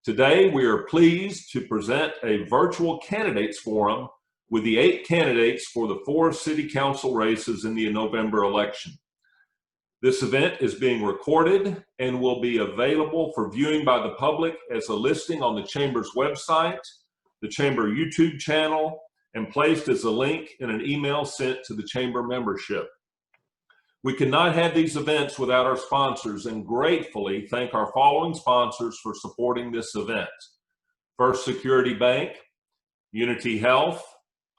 Today, we are pleased to present a virtual candidates forum with the 8 candidates for the 4 city council races in the November election. This event is being recorded and will be available for viewing by the public as a listing on the Chamber's website, the Chamber YouTube channel, and placed as a link in an email sent to the Chamber membership. We could not have these events without our sponsors and gratefully thank our following sponsors for supporting this event: First Security Bank, Unity Health,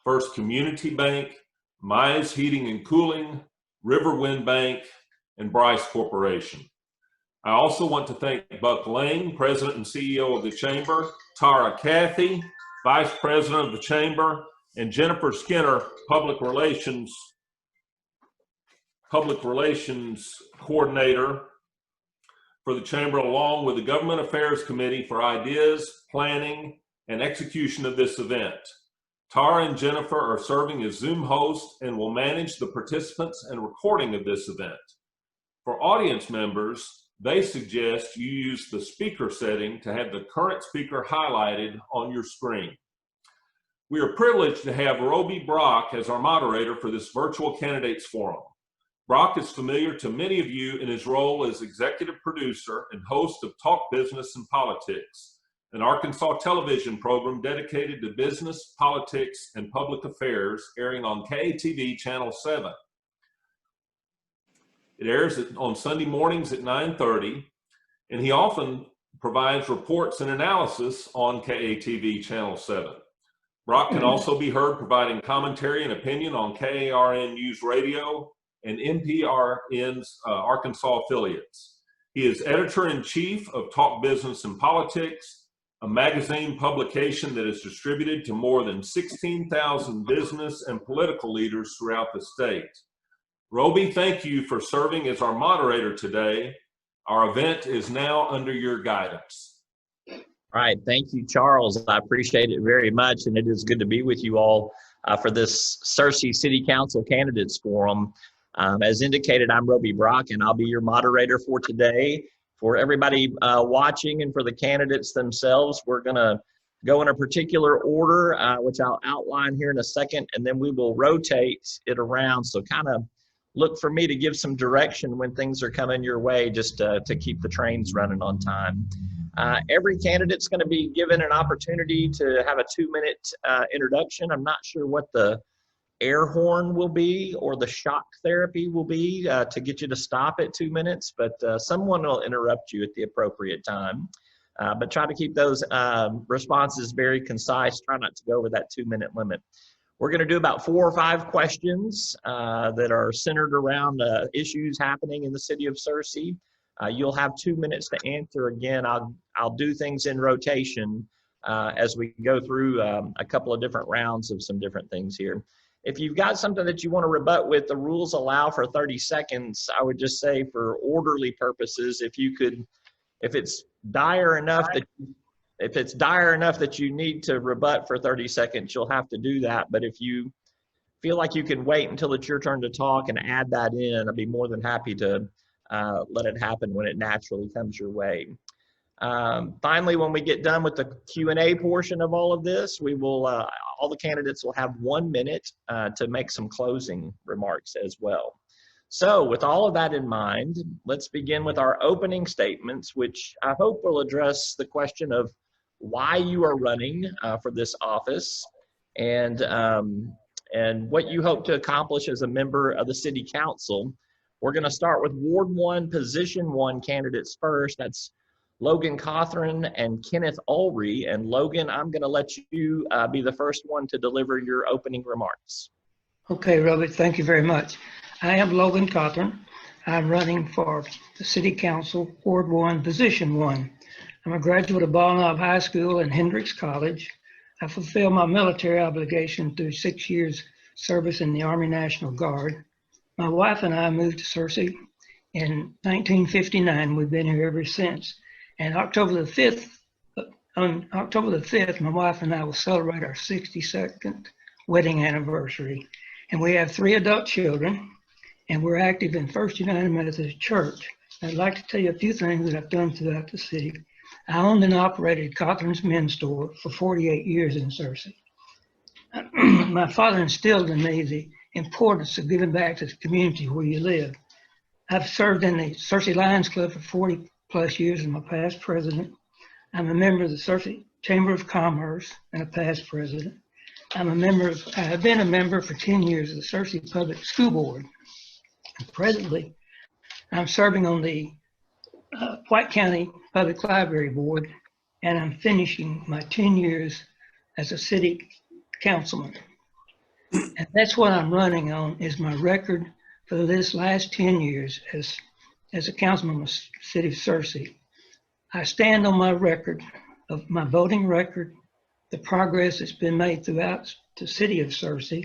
First Community Bank, Mize Heating and Cooling, Riverwind Bank, and Bryce Corporation. I also want to thank Buck Lane, President and CEO of the Chamber, Tara Cathy, Vice President of the Chamber, and Jennifer Skinner, Public Relations Coordinator for the Chamber, along with the Government Affairs Committee for ideas, planning, and execution of this event. Tara and Jennifer are serving as Zoom hosts and will manage the participants and recording of this event. For audience members, they suggest you use the speaker setting to have the current speaker highlighted on your screen. We are privileged to have Roby Brock as our moderator for this virtual candidates forum. Brock is familiar to many of you in his role as executive producer and host of Talk Business and Politics, an Arkansas television program dedicated to business, politics, and public affairs, airing on KATV Channel 7. It airs on Sunday mornings at 9:30, and he often provides reports and analysis on KATV Channel 7. Brock can also be heard providing commentary and opinion on KARN News Radio and NPRN's Arkansas affiliates. He is editor-in-chief of Talk Business and Politics, a magazine publication that is distributed to more than 16,000 business and political leaders throughout the state. Roby, thank you for serving as our moderator today. Our event is now under your guidance. All right, thank you, Charles. I appreciate it very much, and it is good to be with you all for this Searcy City Council Candidates Forum. As indicated, I'm Roby Brock, and I'll be your moderator for today. For everybody watching and for the candidates themselves, we're going to go in a particular order, which I'll outline here in a second, and then we will rotate it around. So kind of look for me to give some direction when things are coming your way, just to keep the trains running on time. Every candidate's going to be given an opportunity to have a 2-minute introduction. I'm not sure what the air horn will be or the shock therapy will be to get you to stop at 2 minutes, but someone will interrupt you at the appropriate time. But try to keep those responses very concise. Try not to go over that 2-minute limit. We're going to do about 4 or 5 questions that are centered around issues happening in the city of Searcy. You'll have 2 minutes to answer. Again, I'll do things in rotation as we go through a couple of different rounds of some different things here. If you've got something that you want to rebut with, the rules allow for 30 seconds. I would just say for orderly purposes, if it's dire enough that you need to rebut for 30 seconds, you'll have to do that. But if you feel like you can wait until it's your turn to talk and add that in, I'd be more than happy to let it happen when it naturally comes your way. Finally, when we get done with the Q&A portion of all of this, we will, all the candidates will have 1 minute to make some closing remarks as well. So with all of that in mind, let's begin with our opening statements, which I hope will address the question of why you are running for this office and what you hope to accomplish as a member of the City Council. We're going to start with Ward 1, Position 1 candidates first. That's Logan Cothran and Kenneth Ulrey. And Logan, I'm going to let you be the first one to deliver your opening remarks. Okay, Robert, thank you very much. I am Logan Cothran. I'm running for the City Council, Ward 1, Position 1. I'm a graduate of Ball Knob High School and Hendrix College. I fulfilled my military obligation through 6 years service in the Army National Guard. My wife and I moved to Searcy in 1959. We've been here ever since. And on October the 5th, my wife and I will celebrate our 62nd wedding anniversary. And we have 3 adult children, and we're active in First United Methodist Church. I'd like to tell you a few things that I've done throughout the city. I owned and operated Cothran's Men's Store for 48 years in Searcy. My father instilled in me the importance of giving back to the community where you live. I've served in the Searcy Lions Club for 40 plus years and I'm a past president. I'm a member of the Searcy Chamber of Commerce and a past president. I have been a member for 10 years of the Searcy Public School Board. And presently, I'm serving on the White County Public Library Board, and I'm finishing my 10 years as a city councilman. And that's what I'm running on, is my record for this last 10 years as a councilman of the city of Searcy. I stand on my record of my voting record, the progress that's been made throughout the city of Searcy,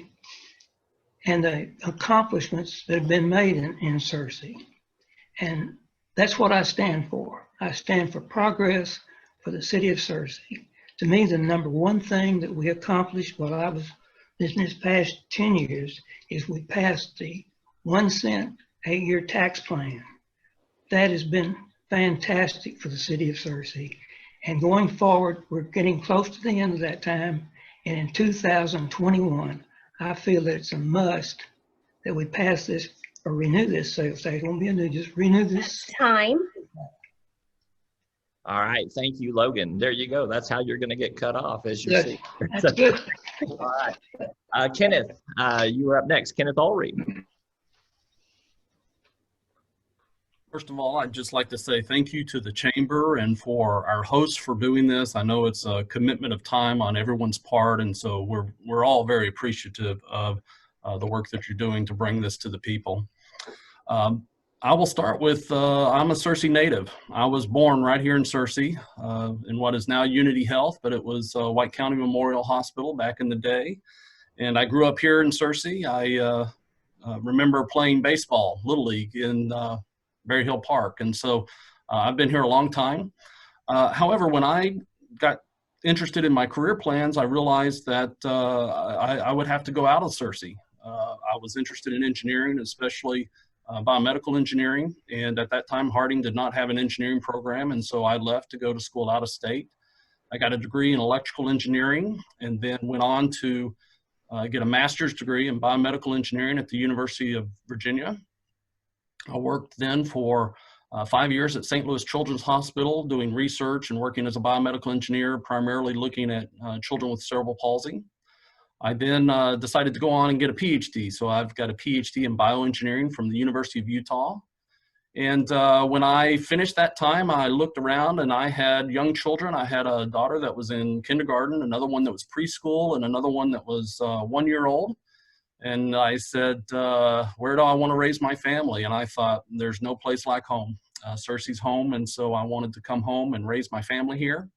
and the accomplishments that have been made in Searcy. And that's what I stand for. I stand for progress for the city of Searcy. To me, the number one thing that we accomplished while I was in this past 10 years is we passed the 1 cent 8-year tax plan. That has been fantastic for the city of Searcy. And going forward, we're getting close to the end of that time. And in 2021, I feel that it's a must that we pass this or renew this sales tax. It won't be a new, just renew this. Time. All right, thank you, Logan. There you go. That's how you're going to get cut off, as you Good. see. That's good. All right. Kenneth, you are up next. Kenneth Ulrey. First of all, I'd just like to say thank you to the chamber and for our hosts for doing this. I know it's a commitment of time on everyone's part, and so we're all very appreciative of the work that you're doing to bring this to the people. I will start with, I'm a Searcy native. I was born right here in Searcy in what is now Unity Health, but it was White County Memorial Hospital back in the day. And I grew up here in Searcy. I remember playing baseball, Little League in Berry Hill Park. And so I've been here a long time. However, when I got interested in my career plans, I realized that I would have to go out of Searcy. I was interested in engineering, especially biomedical engineering. And at that time, Harding did not have an engineering program. And so I left to go to school out of state. I got a degree in electrical engineering and then went on to get a master's degree in biomedical engineering at the University of Virginia. I worked then for 5 years at St. Louis Children's Hospital doing research and working as a biomedical engineer, primarily looking at children with cerebral palsy. I then decided to go on and get a PhD. So I've got a PhD in bioengineering from the University of Utah. And when I finished that time, I looked around and I had young children. I had a daughter that was in kindergarten, another one that was preschool, and another one that was 1 year old. And I said, where do I want to raise my family? And I thought, there's no place like home. Searcy's home. And so I wanted to come home and raise my family here.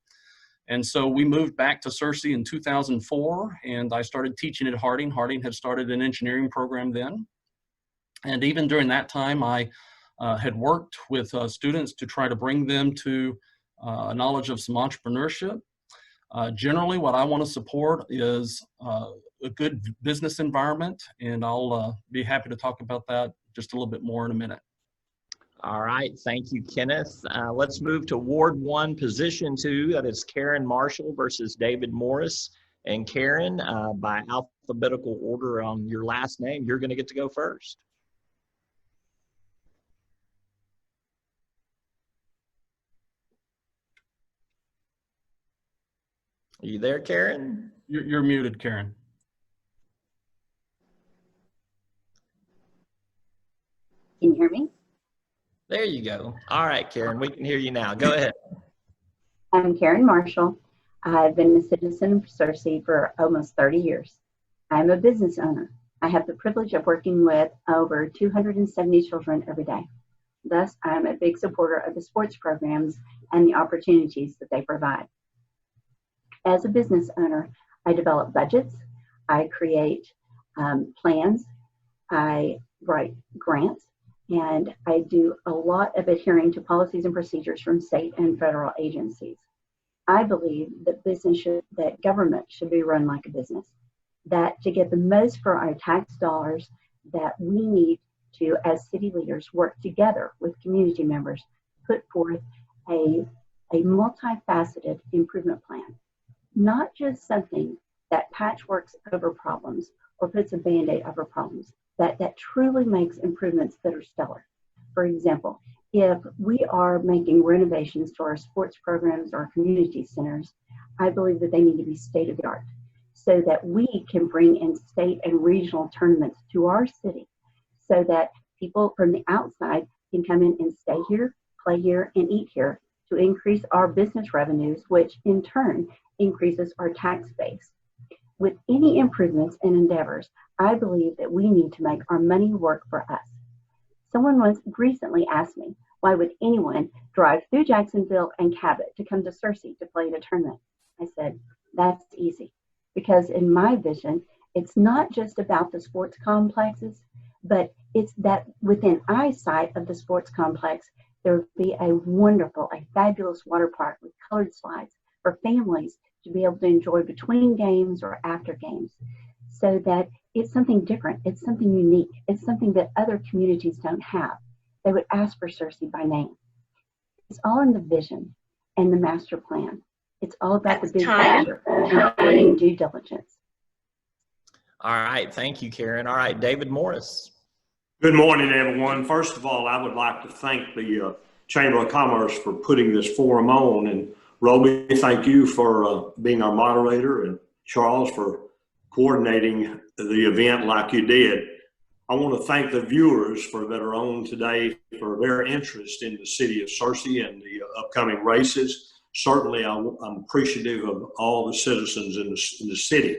And so we moved back to Searcy in 2004, and I started teaching at Harding. Harding had started an engineering program then. And even during that time, I had worked with students to try to bring them to a knowledge of some entrepreneurship. Generally, what I want to support is a good business environment, and I'll be happy to talk about that just a little bit more in a minute. All right, thank you, Kenneth. Let's move to Ward 1, Position 2. That is Karen Marshall versus David Morris. And Karen, by alphabetical order on your last name, you're going to get to go first. Are you there, Karen? You're muted, Karen. Can you hear me? There you go. All right, Karen, we can hear you now. Go ahead. I'm Karen Marshall. I've been a citizen of Searcy for almost 30 years. I'm a business owner. I have the privilege of working with over 270 children every day. Thus, I'm a big supporter of the sports programs and the opportunities that they provide. As a business owner, I develop budgets, I create plans, I write grants, and I do a lot of adhering to policies and procedures from state and federal agencies. I believe that that government should be run like a business, that to get the most for our tax dollars, that we need to, as city leaders, work together with community members, put forth a a multifaceted improvement plan, not just something that patchworks over problems or puts a Band-Aid over problems, that truly makes improvements that are stellar. For example, if we are making renovations to our sports programs or community centers, I believe that they need to be state of the art so that we can bring in state and regional tournaments to our city so that people from the outside can come in and stay here, play here, and eat here to increase our business revenues, which in turn increases our tax base. With any improvements and endeavors, I believe that we need to make our money work for us. Someone once recently asked me, why would anyone drive through Jacksonville and Cabot to come to Searcy to play in a tournament? I said, that's easy. Because in my vision, it's not just about the sports complexes, but it's that within eyesight of the sports complex, there would be a wonderful, a fabulous water park with colored slides for families to be able to enjoy between games or after games, so that it's something different, it's something unique, it's something that other communities don't have. They would ask for Searcy by name. It's all in the vision and the master plan. It's all about the big picture and doing due diligence. All right, thank you, Karen. All right, David Morris. Good morning, everyone. First of all, I would like to thank the Chamber of Commerce for putting this forum on. And Roby, thank you for being our moderator, and Charles for coordinating the event like you did. I want to thank the viewers that are on today for their interest in the city of Searcy and the upcoming races. Certainly, I'm appreciative of all the citizens in the city.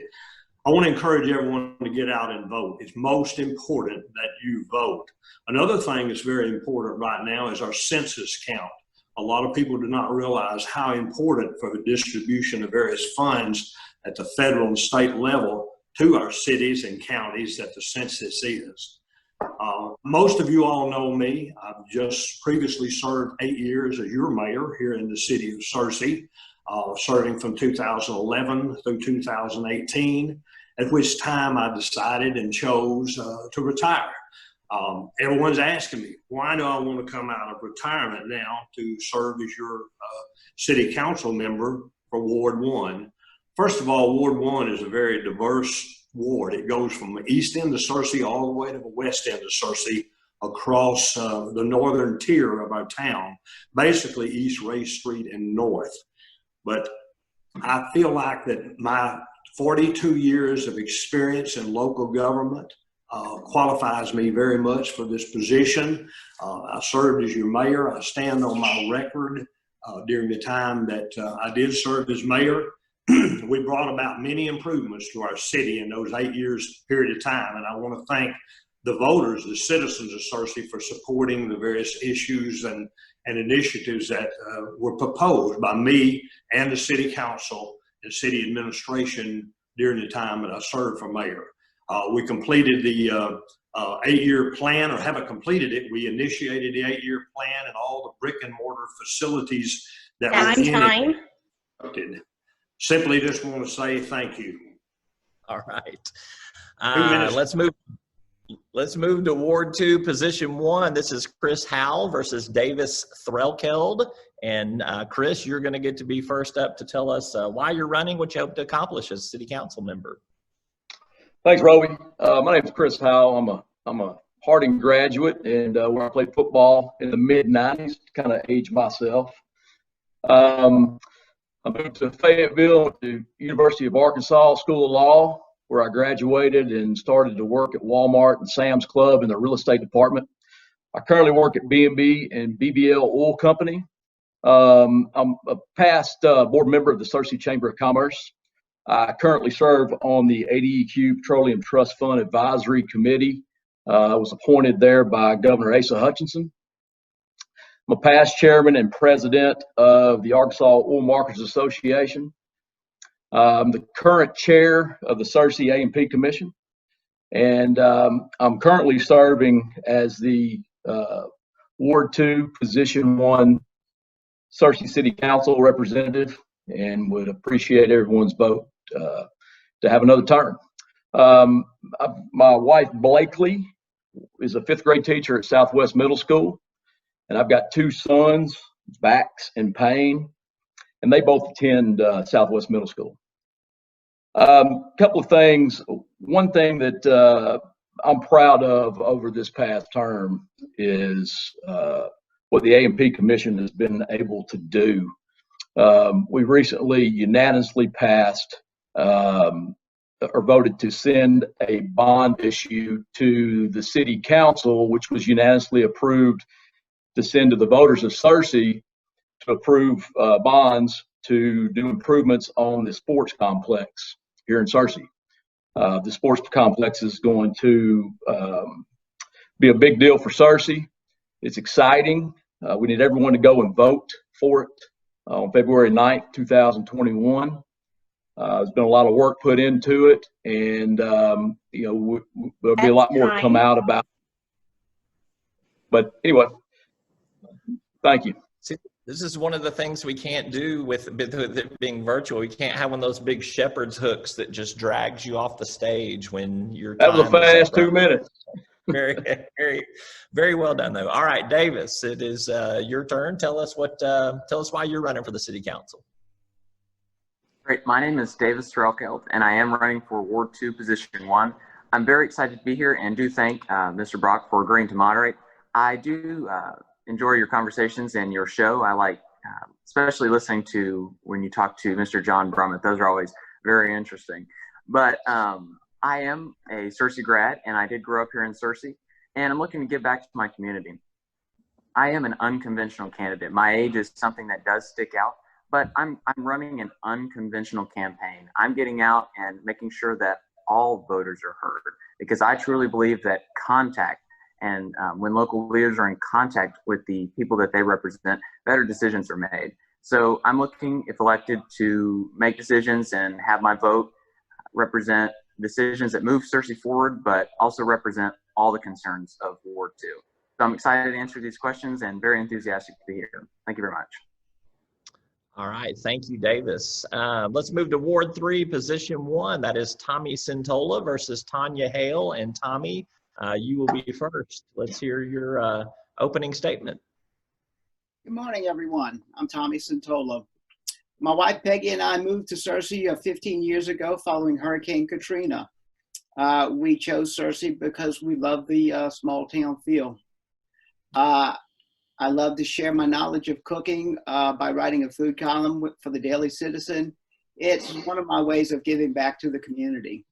I want to encourage everyone to get out and vote. It's most important that you vote. Another thing that's very important right now is our census count. A lot of people do not realize how important for the distribution of various funds at the federal and state level to our cities and counties that the census is. Most of you all know me. I've just previously served 8 years as your mayor here in the city of Searcy, serving from 2011 through 2018, at which time I decided and chose to retire. Everyone's asking me, why do I want to come out of retirement now to serve as your city council member for Ward 1? First of all, Ward 1 is a very diverse ward. It goes from the east end of Searcy all the way to the west end of Searcy, across the northern tier of our town, basically East Ray Street and north. But I feel like that my 42 years of experience in local government qualifies me very much for this position. I served as your mayor. I stand on my record during the time that I did serve as mayor. We brought about many improvements to our city in those 8 years period of time, and I want to thank the voters, the citizens of Searcy, for supporting the various issues and initiatives that were proposed by me and the city council and city administration during the time that I served for mayor. We completed the 8-year plan, or haven't completed it. We initiated the 8-year plan and all the brick and mortar facilities that were in it. Simply just want to say thank you. All right. Let's move to Ward 2, Position 1. This is Chris Howell versus Davis Threlkeld. And Chris, you're going to get to be first up to tell us why you're running, what you hope to accomplish as city council member. Thanks, Roby. My name is Chris Howell. I'm a Harding graduate, and when I played football in the mid-'90s, to kind of age myself. I moved to Fayetteville, to University of Arkansas School of Law, where I graduated and started to work at Walmart and Sam's Club in the real estate department. I currently work at B&B and BBL Oil Company. I'm a past board member of the Searcy Chamber of Commerce. I currently serve on the ADEQ Petroleum Trust Fund Advisory Committee. I was appointed there by Governor Asa Hutchinson. I'm a past chairman and president of the Arkansas Oil Marketers Association. I'm the current chair of the Searcy A&P Commission, and I'm currently serving as the Ward 2, Position 1 Searcy City Council representative, and would appreciate everyone's vote to have another term. My wife, Blakely, is a 5th grade teacher at Southwest Middle School, and I've got 2 sons, Bax and Payne, and they both attend Southwest Middle School. Couple of things. One thing that I'm proud of over this past term is what the A&P Commission has been able to do. We recently unanimously passed or voted to send a bond issue to the City Council, which was unanimously approved to send to the voters of Searcy to approve bonds to do improvements on the sports complex here in Searcy. The sports complex is going to be a big deal for Searcy. It's exciting. We need everyone to go and vote for it on February 9th, 2021. There's been a lot of work put into it, and there'll be a lot more to come out about. But anyway, thank you. See, this is one of the things we can't do with it being virtual. We can't have one of those big shepherd's hooks that just drags you off the stage when you're. That was a fast 2 minutes. Very, very, very well done, though. All right, Davis, it is your turn. Tell us why you're running for the City Council. Great. My name is Davis Terrell-Kelt, and I am running for Ward 2, Position 1. I'm very excited to be here and do thank Mr. Brock for agreeing to moderate. I do enjoy your conversations and your show. I like especially listening to when you talk to Mr. John Brummett. Those are always very interesting. But I am a Searcy grad, and I did grow up here in Searcy, and I'm looking to give back to my community. I am an unconventional candidate. My age is something that does stick out, but I'm running an unconventional campaign. I'm getting out and making sure that all voters are heard, because I truly believe that contact and when local leaders are in contact with the people that they represent, better decisions are made. So I'm looking, if elected, to make decisions and have my vote represent decisions that move Searcy forward, but also represent all the concerns of Ward 2. So I'm excited to answer these questions and very enthusiastic to be here. Thank you very much. All right, thank you, Davis. Let's move to Ward 3, Position 1. That is Tommy Centola versus Tanya Hale. And Tommy, you will be first. Let's hear your opening statement. Good morning, everyone. I'm Tommy Centola. My wife Peggy and I moved to Searcy 15 years ago following Hurricane Katrina. We chose Searcy because we love the small town feel. I love to share my knowledge of cooking by writing a food column for the Daily Citizen. It's one of my ways of giving back to the community.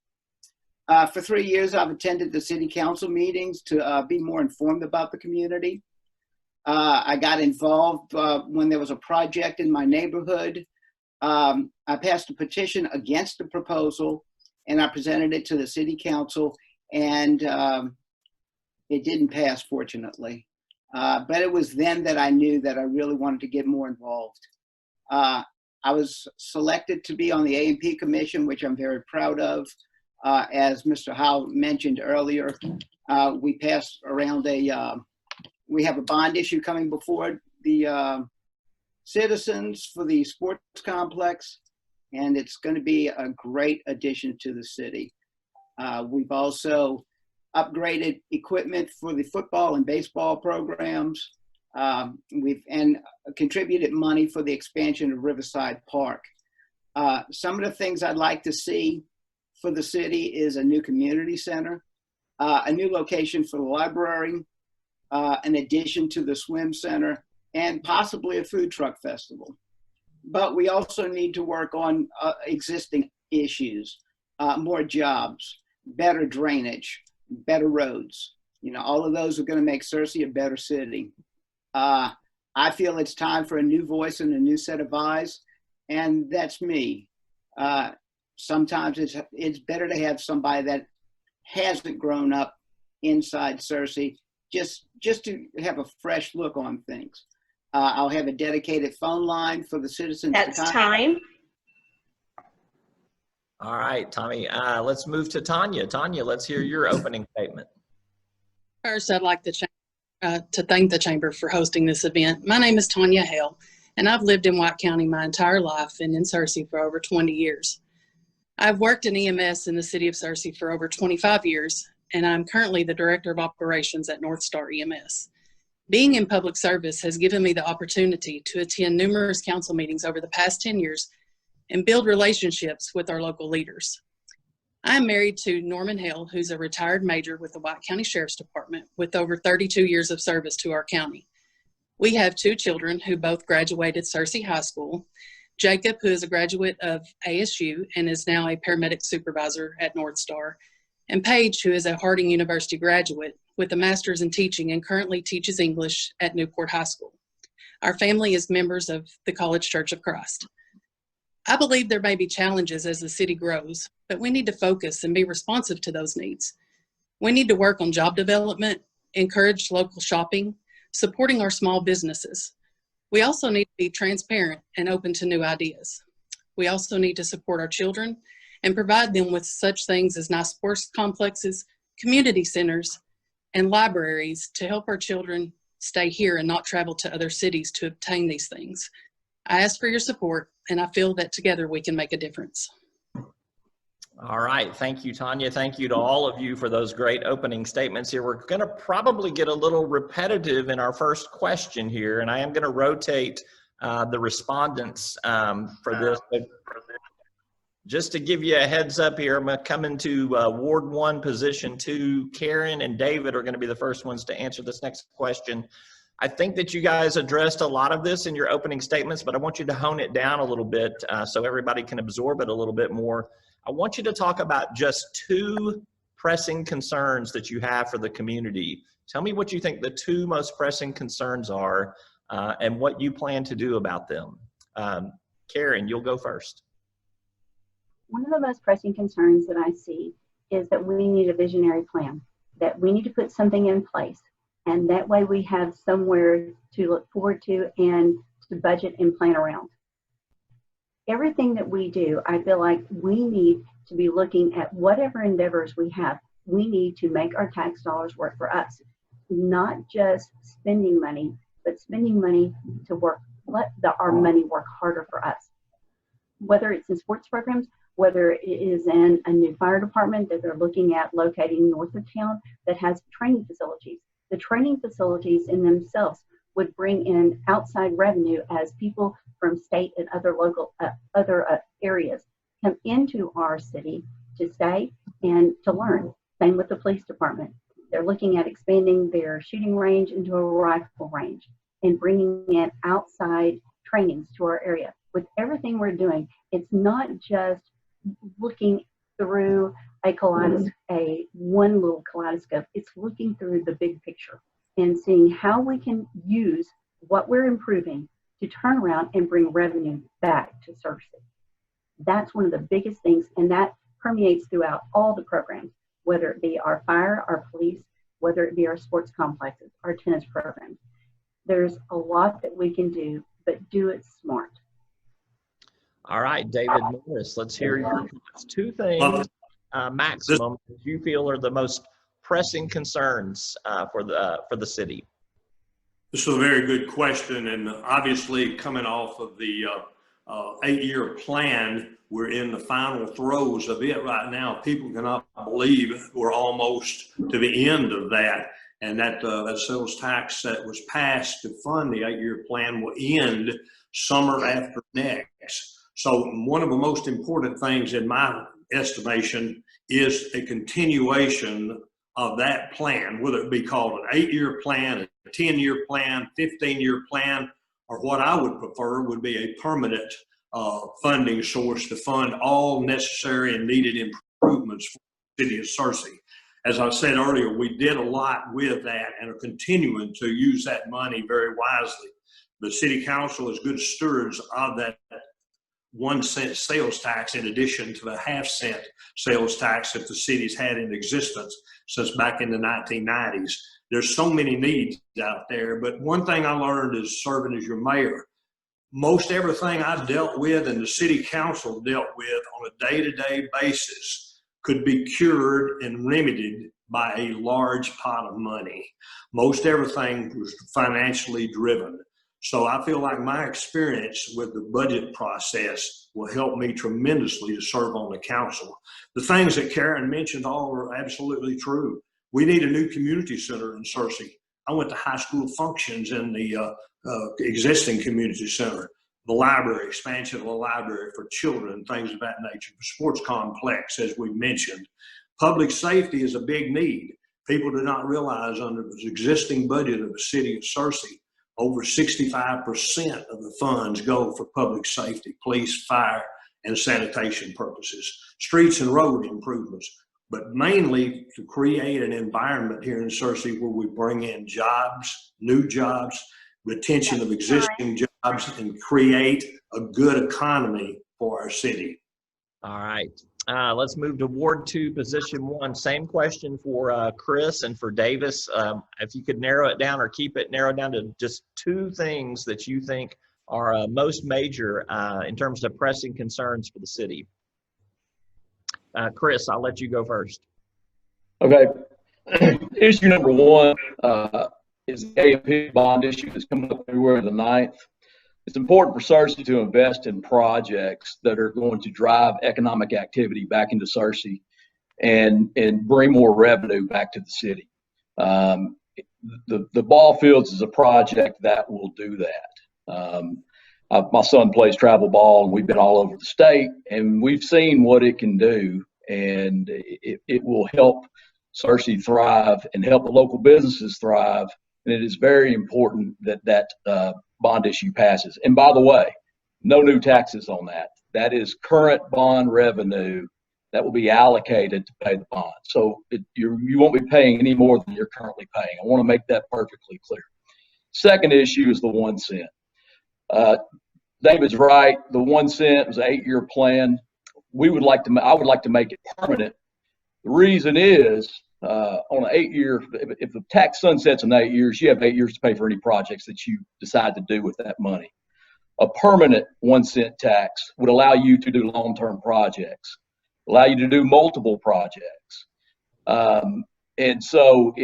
For 3 years, I've attended the city council meetings to be more informed about the community. I got involved when there was a project in my neighborhood. I passed a petition against the proposal, and I presented it to the city council, and it didn't pass, fortunately. But it was then that I knew that I really wanted to get more involved. I was selected to be on the A&P Commission, which I'm very proud of. As Mr. Howell mentioned earlier, we passed around we have a bond issue coming before the citizens for the sports complex, and it's going to be a great addition to the city. We've also upgraded equipment for the football and baseball programs. We've contributed money for the expansion of Riverside Park. Some of the things I'd like to see for the city is a new community center, a new location for the library, an addition to the swim center, and possibly a food truck festival. But we also need to work on existing issues, more jobs, better drainage, better roads. You know, all of those are going to make Searcy a better city. I feel it's time for a new voice and a new set of eyes, and that's me. Sometimes it's better to have somebody that hasn't grown up inside Searcy, just to have a fresh look on things. I'll have a dedicated phone line for the citizens. That's time. All right, Tommy, let's move to Tanya. Tanya, let's hear your opening statement. First, I'd like to thank the Chamber for hosting this event. My name is Tanya Hale, and I've lived in White County my entire life and in Searcy for over 20 years. I've worked in EMS in the city of Searcy for over 25 years, and I'm currently the Director of Operations at North Star EMS. Being in public service has given me the opportunity to attend numerous council meetings over the past 10 years and build relationships with our local leaders. I am married to Norman Hale, who's a retired major with the White County Sheriff's Department with over 32 years of service to our county. We have 2 children who both graduated Searcy High School. Jacob, who is a graduate of ASU and is now a paramedic supervisor at North Star, and Paige, who is a Harding University graduate with a master's in teaching and currently teaches English at Newport High School. Our family is members of the College Church of Christ. I believe there may be challenges as the city grows, but we need to focus and be responsive to those needs. We need to work on job development, encourage local shopping, supporting our small businesses. We also need to be transparent and open to new ideas. We also need to support our children and provide them with such things as nice sports complexes, community centers, and libraries to help our children stay here and not travel to other cities to obtain these things. I ask for your support, and I feel that together we can make a difference. All right. Thank you, Tanya. Thank you to all of you for those great opening statements here. We're going to probably get a little repetitive in our first question here, and I am going to rotate the respondents for this. Just to give you a heads up here, I'm going to come into Ward 1, Position 2. Karen and David are going to be the first ones to answer this next question. I think that you guys addressed a lot of this in your opening statements, but I want you to hone it down a little bit so everybody can absorb it a little bit more. I want you to talk about just 2 pressing concerns that you have for the community. Tell me what you think the 2 most pressing concerns are and what you plan to do about them. Karen, you'll go first. One of the most pressing concerns that I see is that we need a visionary plan, that we need to put something in place. And that way we have somewhere to look forward to and to budget and plan around. Everything that we do, I feel like we need to be looking at whatever endeavors we have. We need to make our tax dollars work for us, not just spending money, but spending money to work, let our money work harder for us. Whether it's in sports programs, whether it is in a new fire department that they're looking at locating north of town that has training facilities. The training facilities in themselves would bring in outside revenue as people from state and other local areas come into our city to stay and to learn. Same with the police department. They're looking at expanding their shooting range into a rifle range and bringing in outside trainings to our area. With everything we're doing, it's not just looking through a kaleidoscope, one little kaleidoscope. It's looking through the big picture and seeing how we can use what we're improving to turn around and bring revenue back to Searcy. That's one of the biggest things, and that permeates throughout all the programs, whether it be our fire, our police, whether it be our sports complexes, our tennis programs. There's a lot that we can do, but do it smart. All right, David Morris, let's hear your thoughts. 2 things maximum that you feel are the most pressing concerns for the city. This is a very good question, and obviously coming off of the 8-year plan, we're in the final throes of it right now. People cannot believe we're almost to the end of that, and that sales tax that was passed to fund the 8-year plan will end summer after next. So one of the most important things in my estimation is a continuation of that plan, whether it be called an 8-year plan, a 10-year plan, 15-year plan, or what I would prefer would be a permanent funding source to fund all necessary and needed improvements for the city of Searcy. As I said earlier, we did a lot with that and are continuing to use that money very wisely. The city council is good stewards of that 1 cent sales tax in addition to the half-cent sales tax that the city's had in existence since back in the 1990s. There's so many needs out there, but one thing I learned is serving as your mayor. Most everything I dealt with and the city council dealt with on a day-to-day basis could be cured and remedied by a large pot of money. Most everything was financially driven. So I feel like my experience with the budget process will help me tremendously to serve on the council. The things that Karen mentioned all are absolutely true. We need a new community center in Searcy. I went to high school functions in the existing community center, the library, expansion of the library for children, things of that nature, the sports complex, as we mentioned. Public safety is a big need. People do not realize under the existing budget of the city of Searcy, over 65% of the funds go for public safety, police, fire, and sanitation purposes, streets and road improvements, but mainly to create an environment here in Searcy where we bring in jobs, new jobs, retention of existing jobs, and create a good economy for our city. All right. Let's move to Ward 2, Position 1. Same question for Chris and for Davis. If you could narrow it down or keep it narrowed down to just 2 things that you think are most major in terms of pressing concerns for the city. Chris, I'll let you go first. Okay. Issue number 1 is the AMP bond issue that's coming up February the 9th. It's important for Searcy to invest in projects that are going to drive economic activity back into Searcy and bring more revenue back to the city. The ball fields is a project that will do that. My son plays travel ball, and we've been all over the state, and we've seen what it can do, and it will help Searcy thrive and help the local businesses thrive. And it is very important that bond issue passes. And by the way, no new taxes on that. That is current bond revenue that will be allocated to pay the bond. So you won't be paying any more than you're currently paying. I want to make that perfectly clear. Second issue is the 1 cent. David's right. The 1 cent was an 8-year plan. I would like to make it permanent. The reason is, on an 8-year, if the tax sunsets in 8 years, you have 8 years to pay for any projects that you decide to do with that money. A permanent 1 cent tax would allow you to do long-term projects, allow you to do multiple projects. And so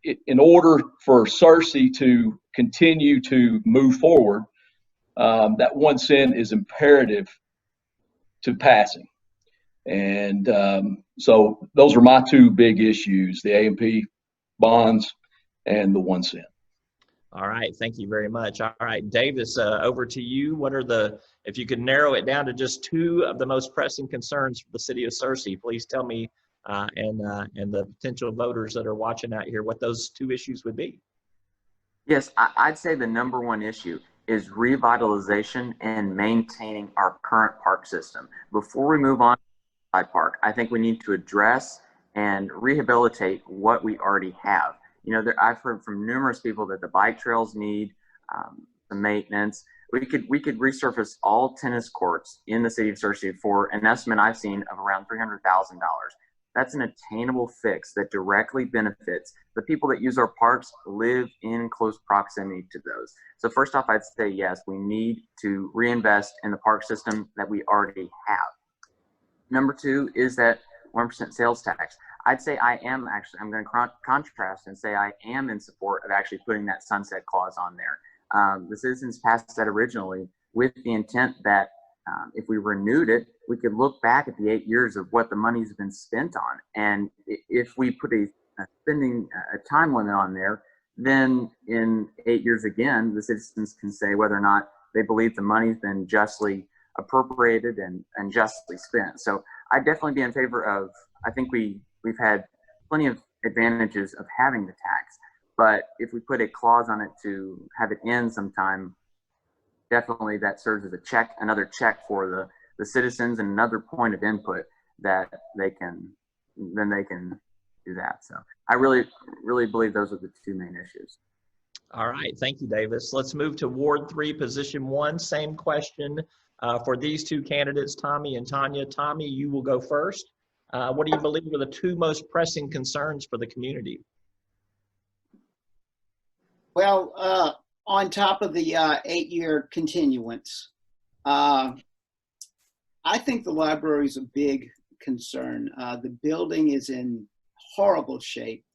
in order for Searcy to continue to move forward, that 1 cent is imperative to passing. And so those are my 2 big issues, the AMP bonds and the 1 cent. All right. Thank you very much. All right, Davis, over to you. What are if you could narrow it down to just 2 of the most pressing concerns for the city of Searcy, please tell me and the potential voters that are watching out here what those 2 issues would be. Yes, I'd say the number 1 issue is revitalization and maintaining our current park system. Before we move on to park, I think we need to address and rehabilitate what we already have. You know, I've heard from numerous people that the bike trails need some maintenance. We could resurface all tennis courts in the city of Searcy for an estimate I've seen of around $300,000. That's an attainable fix that directly benefits the people that use our parks, live in close proximity to those. So first off, I'd say yes, we need to reinvest in the park system that we already have. Number 2 is that 1% sales tax. I'd say I'm going to contrast and say I am in support of actually putting that sunset clause on there. The citizens passed that originally with the intent that if we renewed it, we could look back at the 8 years of what the money's been spent on. And if we put a time limit on there, then in 8 years again, the citizens can say whether or not they believe the money's been justly appropriated and justly spent. So I'd definitely be in favor of, I think we've had plenty of advantages of having the tax, but if we put a clause on it to have it end sometime, definitely that serves as another check for the citizens and another point of input that they can do that. So I really, really believe those are the 2 main issues. All right. Thank you, Davis. Let's move to Ward 3, Position 1. Same question for these 2 candidates, Tommy and Tanya. Tommy, you will go first. What do you believe are the 2 most pressing concerns for the community? Well, on top of the 8-year continuance, I think the library is a big concern. The building is in horrible shape.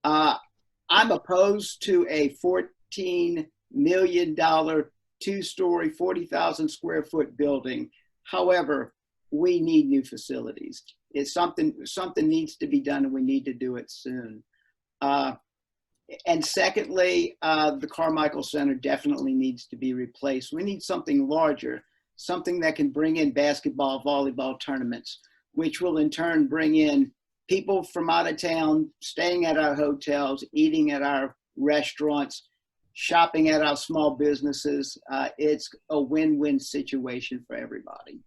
I'm opposed to a $14 million 2-story, 40,000 square foot building. However, we need new facilities. It's something needs to be done, and we need to do it soon. And secondly, the Carmichael Center definitely needs to be replaced. We need something larger, something that can bring in basketball, volleyball tournaments, which will in turn bring in people from out of town, staying at our hotels, eating at our restaurants, shopping at our small businesses. It's a win-win situation for everybody.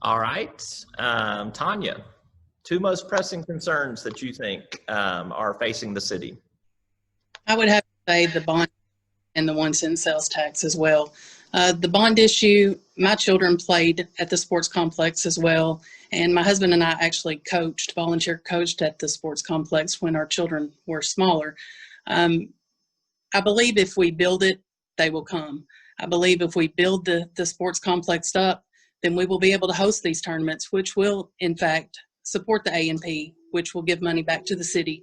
All right. Tanya, two most pressing concerns that you think are facing the city. I would have to say the bond and the 1 cent sales tax as well. The bond issue, my children played at the sports complex as well. And my husband and I actually volunteer coached at the sports complex when our children were smaller. I believe if we build it, they will come. I believe if we build the sports complex up, then we will be able to host these tournaments, which will, in fact, support the A&P, which will give money back to the city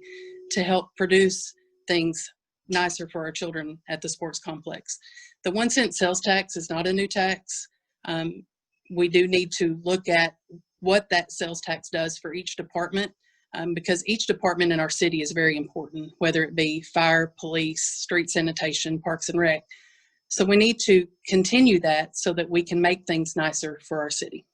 to help produce things nicer for our children at the sports complex. The 1 cent sales tax is not a new tax. We do need to look at what that sales tax does for each department, because each department in our city is very important, whether it be fire, police, street sanitation, parks and rec. So we need to continue that so that we can make things nicer for our city.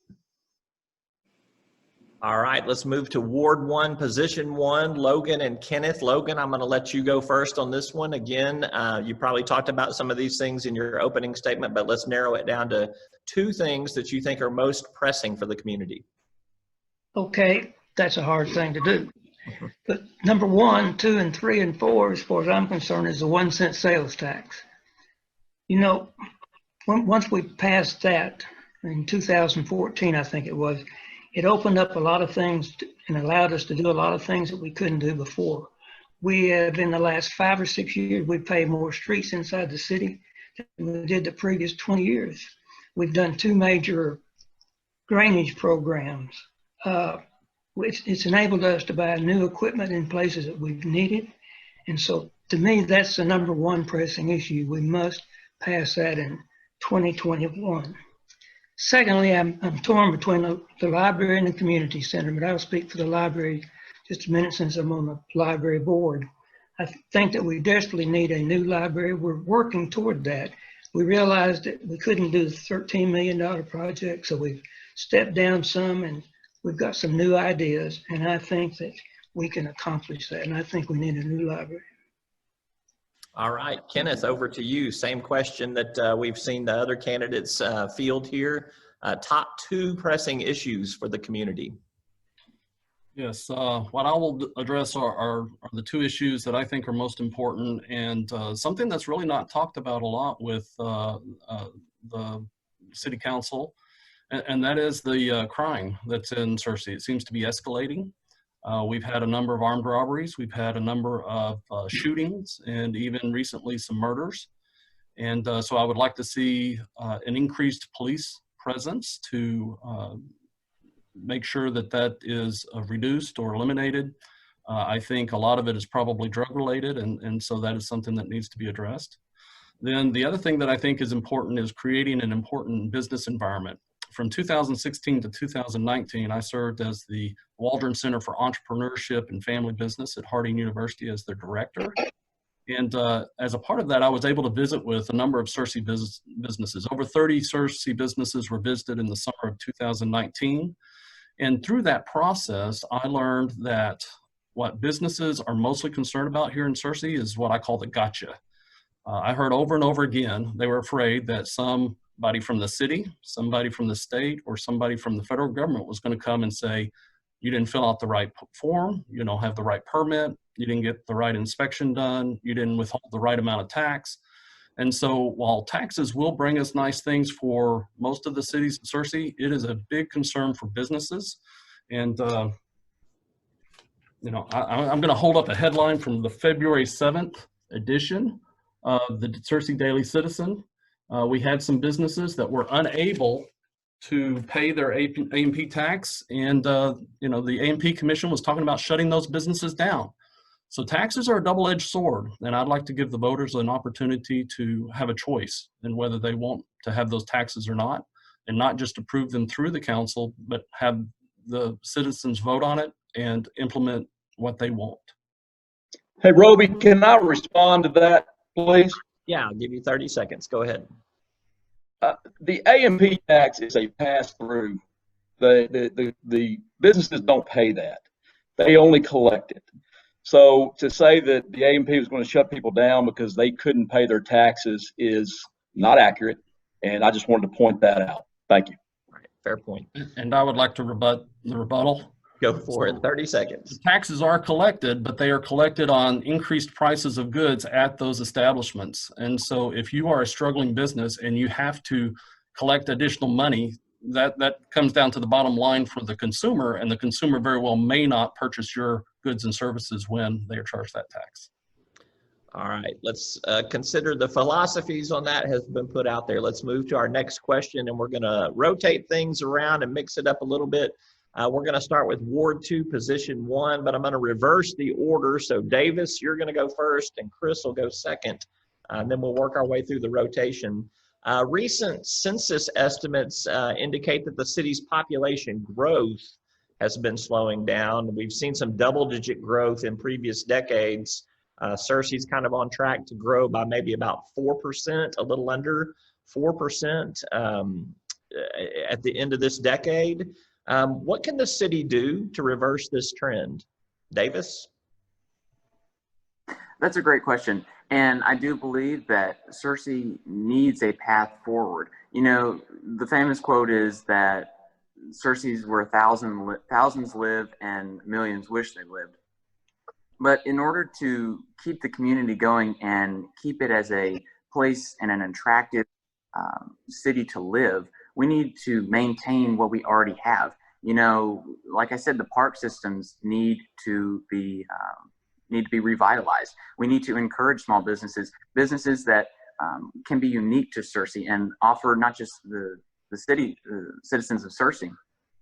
All right, let's move to Ward 1, Position 1, Logan and Kenneth. Logan, I'm going to let you go first on this one. Again, you probably talked about some of these things in your opening statement, but let's narrow it down to two things that you think are most pressing for the community. Okay, that's a hard thing to do. But number 1, 2, and 3, and 4, as far as I'm concerned, is the 1 cent sales tax. You know, once we passed that in 2014, I think it was, it opened up a lot of things and allowed us to do a lot of things that we couldn't do before. We have, in the last 5 or 6 years, we've paved more streets inside the city than we did the previous 20 years. We've done 2 major drainage programs. It's enabled us to buy new equipment in places that we've needed. And so to me, that's the number 1 pressing issue. We must pass that in 2021. Secondly, I'm torn between the library and the community center, but I'll speak for the library just a minute since I'm on the library board. I think that we desperately need a new library. We're working toward that. We realized that we couldn't do the $13 million project, so we've stepped down some and we've got some new ideas, and I think that we can accomplish that, and I think we need a new library. All right, Kenneth, over to you. Same question that we've seen the other candidates field here. Top 2 pressing issues for the community. Yes, what I will address are the 2 issues that I think are most important, and something that's really not talked about a lot with the city council, and that is the crime that's in Searcy. It seems to be escalating. We've had a number of armed robberies. We've had a number of shootings and even recently some murders. And so I would like to see an increased police presence to make sure that that is reduced or eliminated. I think a lot of it is probably drug related, and so that is something that needs to be addressed. Then the other thing that I think is important is creating an important business environment. From 2016 to 2019, I served as the Waldron Center for Entrepreneurship and Family Business at Harding University as their director. And as a part of that, I was able to visit with a number of Searcy businesses. Over 30 Searcy businesses were visited in the summer of 2019. And through that process, I learned that what businesses are mostly concerned about here in Searcy is what I call the gotcha. I heard over and over again, they were afraid that somebody from the city, somebody from the state, or somebody from the federal government was going to come and say, you didn't fill out the right form, you don't have the right permit, you didn't get the right inspection done, you didn't withhold the right amount of tax. And so while taxes will bring us nice things for most of the cities in Searcy, it is a big concern for businesses. And you know, I'm going to hold up a headline from the February 7th edition of the Searcy Daily Citizen. We had some businesses that were unable to pay their A&P tax, and you know, the A&P Commission was talking about shutting those businesses down. So taxes are a double-edged sword, and I'd like to give the voters an opportunity to have a choice in whether they want to have those taxes or not, and not just approve them through the council, but have the citizens vote on it and implement what they want. Hey, Roby, can I respond to that, please? Yeah, I'll give you 30 seconds. Go ahead. The A&P tax is a pass-through. The businesses don't pay that. They only collect it. So to say that the A&P was going to shut people down because they couldn't pay their taxes is not accurate, and I just wanted to point that out. Thank you. All right, fair point. And I would like to rebut the rebuttal. Go for it. 30 seconds. The taxes are collected, but they are collected on increased prices of goods at those establishments. And so if you are a struggling business and you have to collect additional money, that comes down to the bottom line for the consumer, and the consumer very well may not purchase your goods and services when they are charged that tax. All right, let's consider the philosophies on that has been put out there. Let's move to our next question, and we're going to rotate things around and mix it up a little bit. We're going to start with Ward 2, Position 1, but I'm going to reverse the order. So Davis, you're going to go first, and Chris will go second, and then we'll work our way through the rotation. Recent census estimates indicate that the city's population growth has been slowing down. We've seen some double-digit growth in previous decades. Searcy's kind of on track to grow by maybe about 4%, a little under 4% at the end of this decade. What can the city do to reverse this trend? Davis? That's a great question. And I do believe that Searcy needs a path forward. You know, the famous quote is that Searcy's where thousands live and millions wish they lived. But in order to keep the community going and keep it as a place and an attractive city to live, we need to maintain what we already have. You know, like I said, the park systems need to be revitalized. We need to encourage small businesses that can be unique to Searcy and offer not just the citizens of Searcy,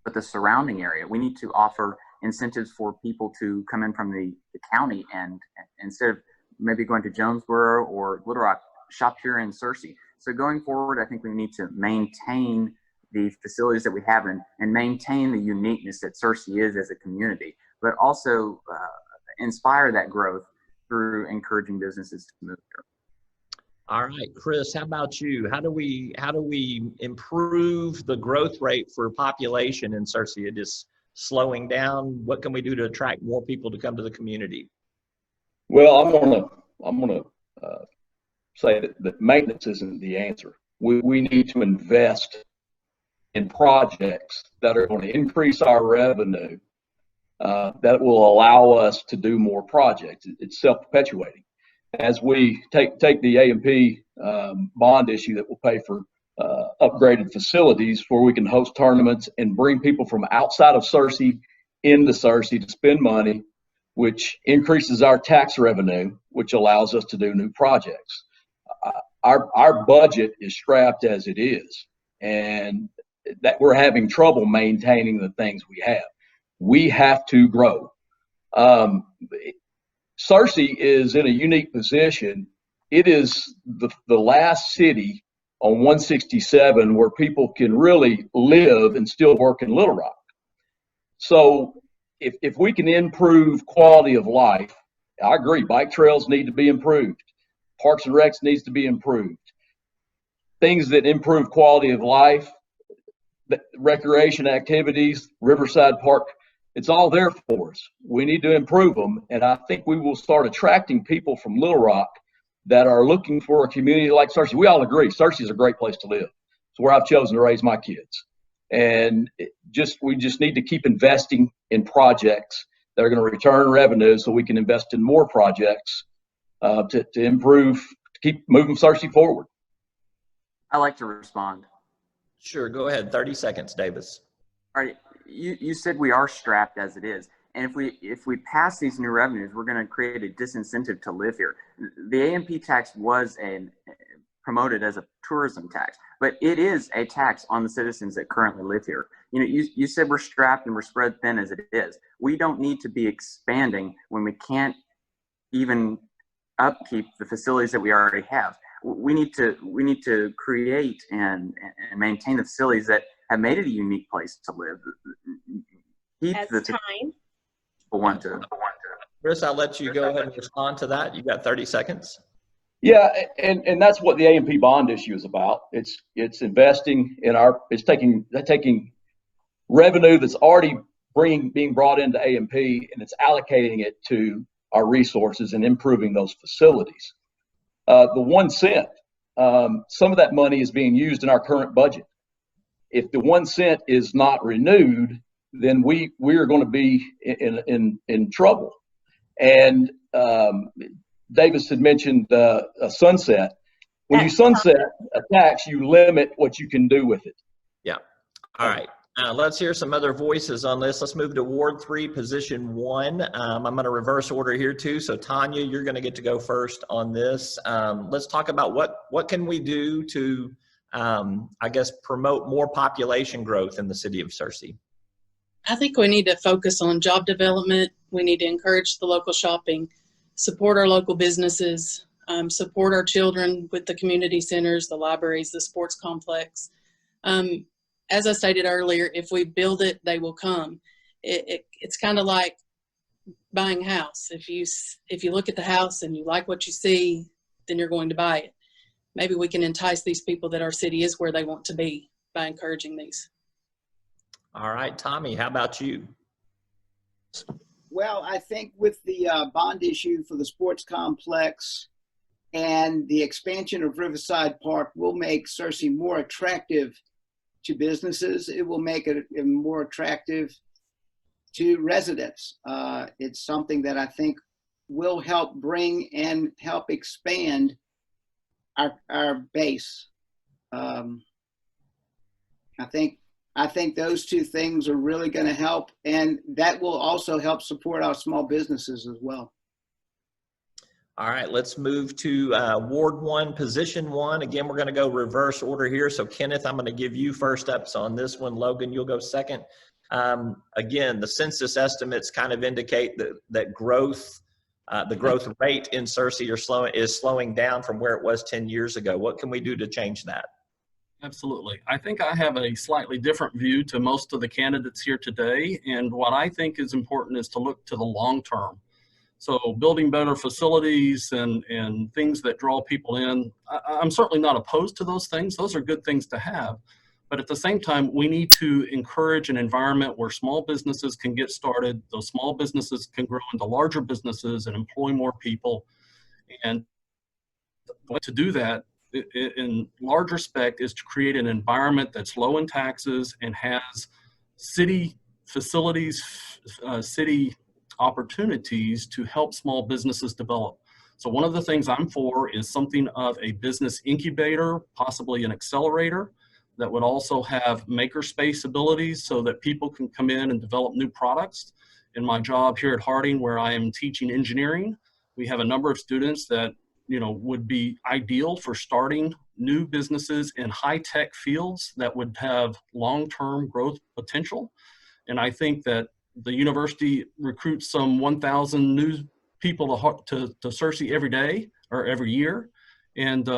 but the surrounding area. We need to offer incentives for people to come in from the county and instead of maybe going to Jonesboro or Little Rock, shop here in Searcy. So going forward, I think we need to maintain the facilities that we have and maintain the uniqueness that Searcy is as a community, but also inspire that growth through encouraging businesses to move here. All right, Chris, how about you? How do we improve the growth rate for population in Searcy? It is slowing down. What can we do to attract more people to come to the community? Well, I'm gonna say that maintenance isn't the answer. We need to invest in projects that are going to increase our revenue, that will allow us to do more projects. It's self-perpetuating. As we take the A&P bond issue that will pay for upgraded facilities where we can host tournaments and bring people from outside of Searcy into Searcy to spend money, which increases our tax revenue, which allows us to do new projects. Our budget is strapped as it is, and that we're having trouble maintaining the things we have. We have to grow. Searcy is in a unique position. It is the last city on 167 where people can really live and still work in Little Rock. So if we can improve quality of life, I agree, bike trails need to be improved. Parks and Recs needs to be improved. Things that improve quality of life, recreation activities, Riverside Park, it's all there for us. We need to improve them, and I think we will start attracting people from Little Rock that are looking for a community like Searcy. We all agree Searcy is a great place to live. It's where I've chosen to raise my kids. And we just need to keep investing in projects that are going to return revenue so we can invest in more projects to improve, to keep moving Searcy forward. I like to respond. Sure, go ahead. 30 seconds, Davis. All right, you said we are strapped as it is. And if we pass these new revenues, we're going to create a disincentive to live here. The A&P tax was promoted as a tourism tax, but it is a tax on the citizens that currently live here. You know, you said we're strapped and we're spread thin as it is. We don't need to be expanding when we can't even upkeep the facilities that we already have. We need to create and maintain the facilities that have made it a unique place to live. Time. Want to. Chris, I'll let you go ahead and respond to that. You've got 30 seconds. Yeah, and that's what the A&P bond issue is about. It's investing in it's taking revenue that's already being brought into A&P, and it's allocating it to our resources and improving those facilities. The 1 cent, some of that money is being used in our current budget. If the 1 cent is not renewed, then we are going to be in trouble. And Davis had mentioned a sunset. When you sunset a tax, you limit what you can do with it. Yeah. All right. Let's hear some other voices on this. Let's move to Ward 3, Position 1. I'm going to reverse order here too. So Tanya, you're going to get to go first on this. Let's talk about what can we do to, I guess, promote more population growth in the city of Searcy. I think we need to focus on job development. We need to encourage the local shopping, support our local businesses, support our children with the community centers, the libraries, the sports complex. As I stated earlier, if we build it, they will come. It's kind of like buying a house. If you look at the house and you like what you see, then you're going to buy it. Maybe we can entice these people that our city is where they want to be by encouraging these. All right, Tommy, how about you? Well, I think with the bond issue for the sports complex and the expansion of Riverside Park will make Searcy more attractive to businesses. It will make it more attractive to residents. It's something that I think will help bring and help expand our base. I think those two things are really going to help, and that will also help support our small businesses as well. All right, let's move to Ward 1, Position 1. Again, we're going to go reverse order here. So Kenneth, I'm going to give you first ups on this one. Logan, you'll go second. Again, the census estimates kind of indicate that growth, the growth rate in Searcy is slowing down from where it was 10 years ago. What can we do to change that? Absolutely. I think I have a slightly different view to most of the candidates here today. And what I think is important is to look to the long term. So building better facilities and things that draw people in, I'm certainly not opposed to those things. Those are good things to have. But at the same time, we need to encourage an environment where small businesses can get started. Those small businesses can grow into larger businesses and employ more people. And to do that, in large respect, is to create an environment that's low in taxes and has city facilities, city opportunities to help small businesses develop. So one of the things I'm for is something of a business incubator, possibly an accelerator, that would also have makerspace abilities so that people can come in and develop new products. In my job here at Harding, where I am teaching engineering, we have a number of students that would be ideal for starting new businesses in high-tech fields that would have long-term growth potential. And I think that the university recruits some 1,000 new people to Searcy every day or every year. And,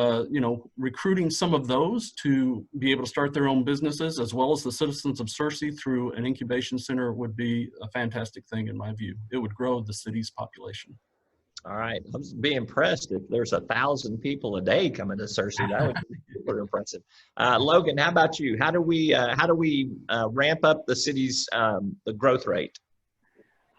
recruiting some of those to be able to start their own businesses, as well as the citizens of Searcy through an incubation center, would be a fantastic thing in my view. It would grow the city's population. All right, I was be impressed if there's 1,000 people a day coming to Searcy. That would be super impressive. Logan, how about you? How do we ramp up the city's the growth rate?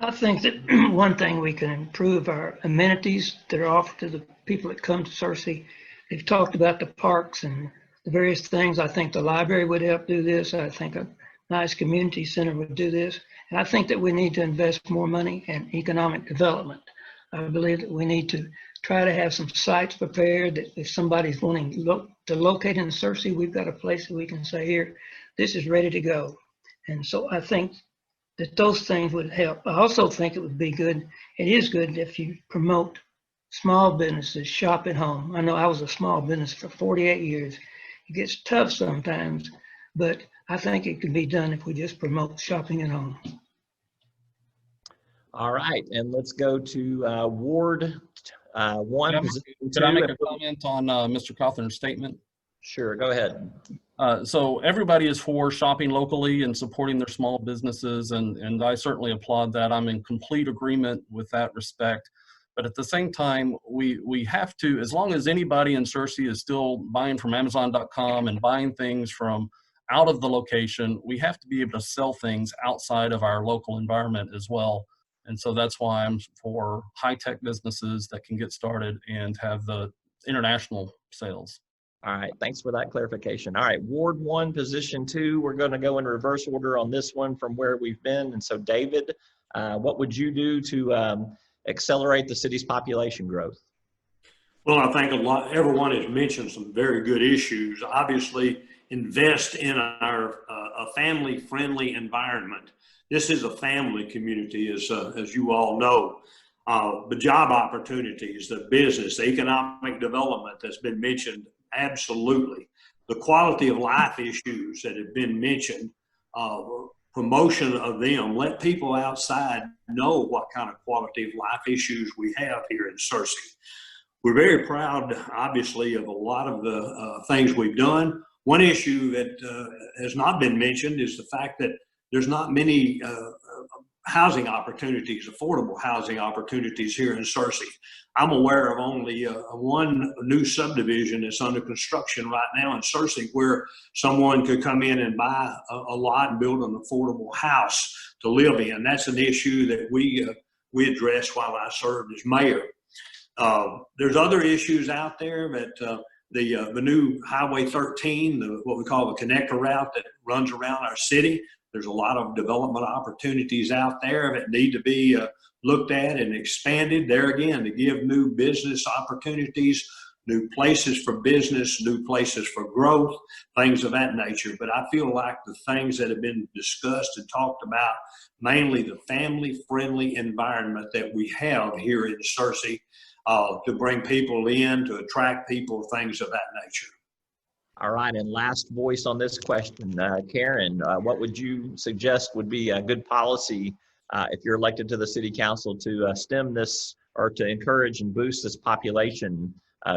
I think that one thing we can improve our amenities that are offered to the people that come to Searcy. They've talked about the parks and the various things. I think the library would help do this. I think a nice community center would do this. And I think that we need to invest more money in economic development. I believe that we need to try to have some sites prepared that if somebody's wanting to locate in Searcy, we've got a place that we can say, here, this is ready to go. And so I think that those things would help. I also think it would be good, it is good if you promote small businesses, shop at home. I know I was a small business for 48 years. It gets tough sometimes, but I think it can be done if we just promote shopping at home. All right, and let's go to Ward 1. Could I make a comment on Mr. Cawthorn's statement? Sure, go ahead. So everybody is for shopping locally and supporting their small businesses, and I certainly applaud that. I'm in complete agreement with that respect. But at the same time, we have to, as long as anybody in Searcy is still buying from Amazon.com and buying things from out of the location, we have to be able to sell things outside of our local environment as well. And so that's why I'm for high-tech businesses that can get started and have the international sales. All right, thanks for that clarification. All right, Ward 1, Position 2, we're going to go in reverse order on this one from where we've been. And so, David, what would you do to accelerate the city's population growth? Well, I think everyone has mentioned some very good issues. Obviously, invest in a family-friendly environment. This is a family community, as you all know. The job opportunities, the business, the economic development that's been mentioned, absolutely. The quality of life issues that have been mentioned, promotion of them, let people outside know what kind of quality of life issues we have here in Searcy. We're very proud, obviously, of a lot of the things we've done. One issue that has not been mentioned is the fact that there's not many housing opportunities, affordable housing opportunities here in Searcy. I'm aware of only one new subdivision that's under construction right now in Searcy where someone could come in and buy a lot and build an affordable house to live in. That's an issue that we addressed while I served as mayor. There's other issues out there that the new Highway 13, what we call the connector route that runs around our city. There's a lot of development opportunities out there that need to be looked at and expanded there again to give new business opportunities, new places for business, new places for growth, things of that nature. But I feel like the things that have been discussed and talked about, mainly the family-friendly environment that we have here in Searcy, to bring people in, to attract people, things of that nature. All right, and last voice on this question, Karen, what would you suggest would be a good policy if you're elected to the city council to stem this or to encourage and boost this population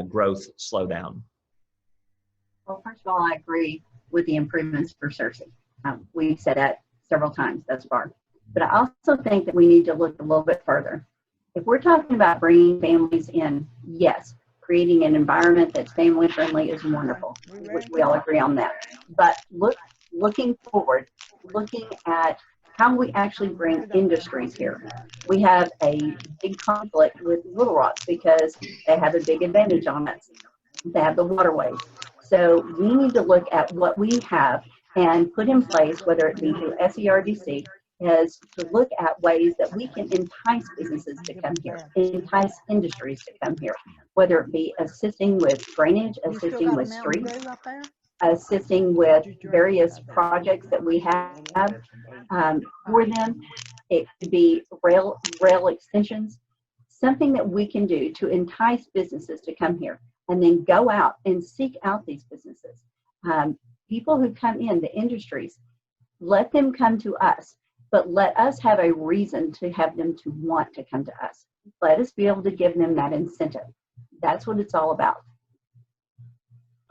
growth slowdown? Well, first of all, I agree with the improvements for Searcy. We've said that several times thus far. But I also think that we need to look a little bit further. If we're talking about bringing families in, yes, creating an environment that's family friendly is wonderful. We all agree on that. But looking forward, looking at how we actually bring industries here. We have a big conflict with Little Rock because they have a big advantage on us. They have the waterways. So we need to look at what we have and put in place, whether it be through SERDC, is to look at ways that we can entice businesses to come here, entice industries to come here, whether it be assisting with drainage, assisting with streets, assisting with various projects that we have for them. It could be rail extensions, something that we can do to entice businesses to come here and then go out and seek out these businesses. People who come in, the industries, let them come to us. But let us have a reason to have them to want to come to us. Let us be able to give them that incentive. That's what it's all about.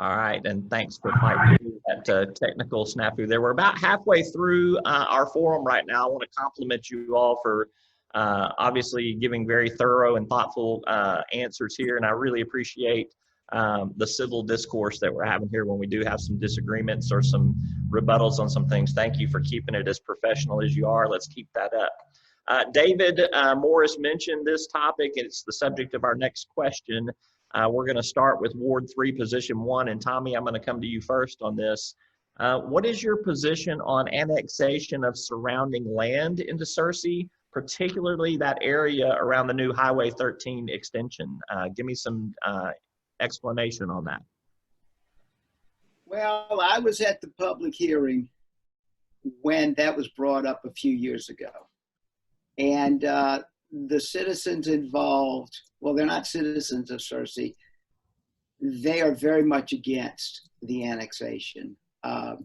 All right, and thanks for fighting through that technical snafu there. We're about halfway through our forum right now. I want to compliment you all for obviously giving very thorough and thoughtful answers here, and I really appreciate the civil discourse that we're having here when we do have some disagreements or some rebuttals on some things. Thank you for keeping it as professional as you are. Let's keep that up. David Morris mentioned this topic. It's the subject of our next question. We're going to start with Ward 3, Position 1. And Tommy, I'm going to come to you first on this. What is your position on annexation of surrounding land into Searcy, particularly that area around the new Highway 13 extension? Give me some explanation on that. Well, I was at the public hearing when that was brought up a few years ago. And the citizens involved, well, they're not citizens of Searcy. They are very much against the annexation. I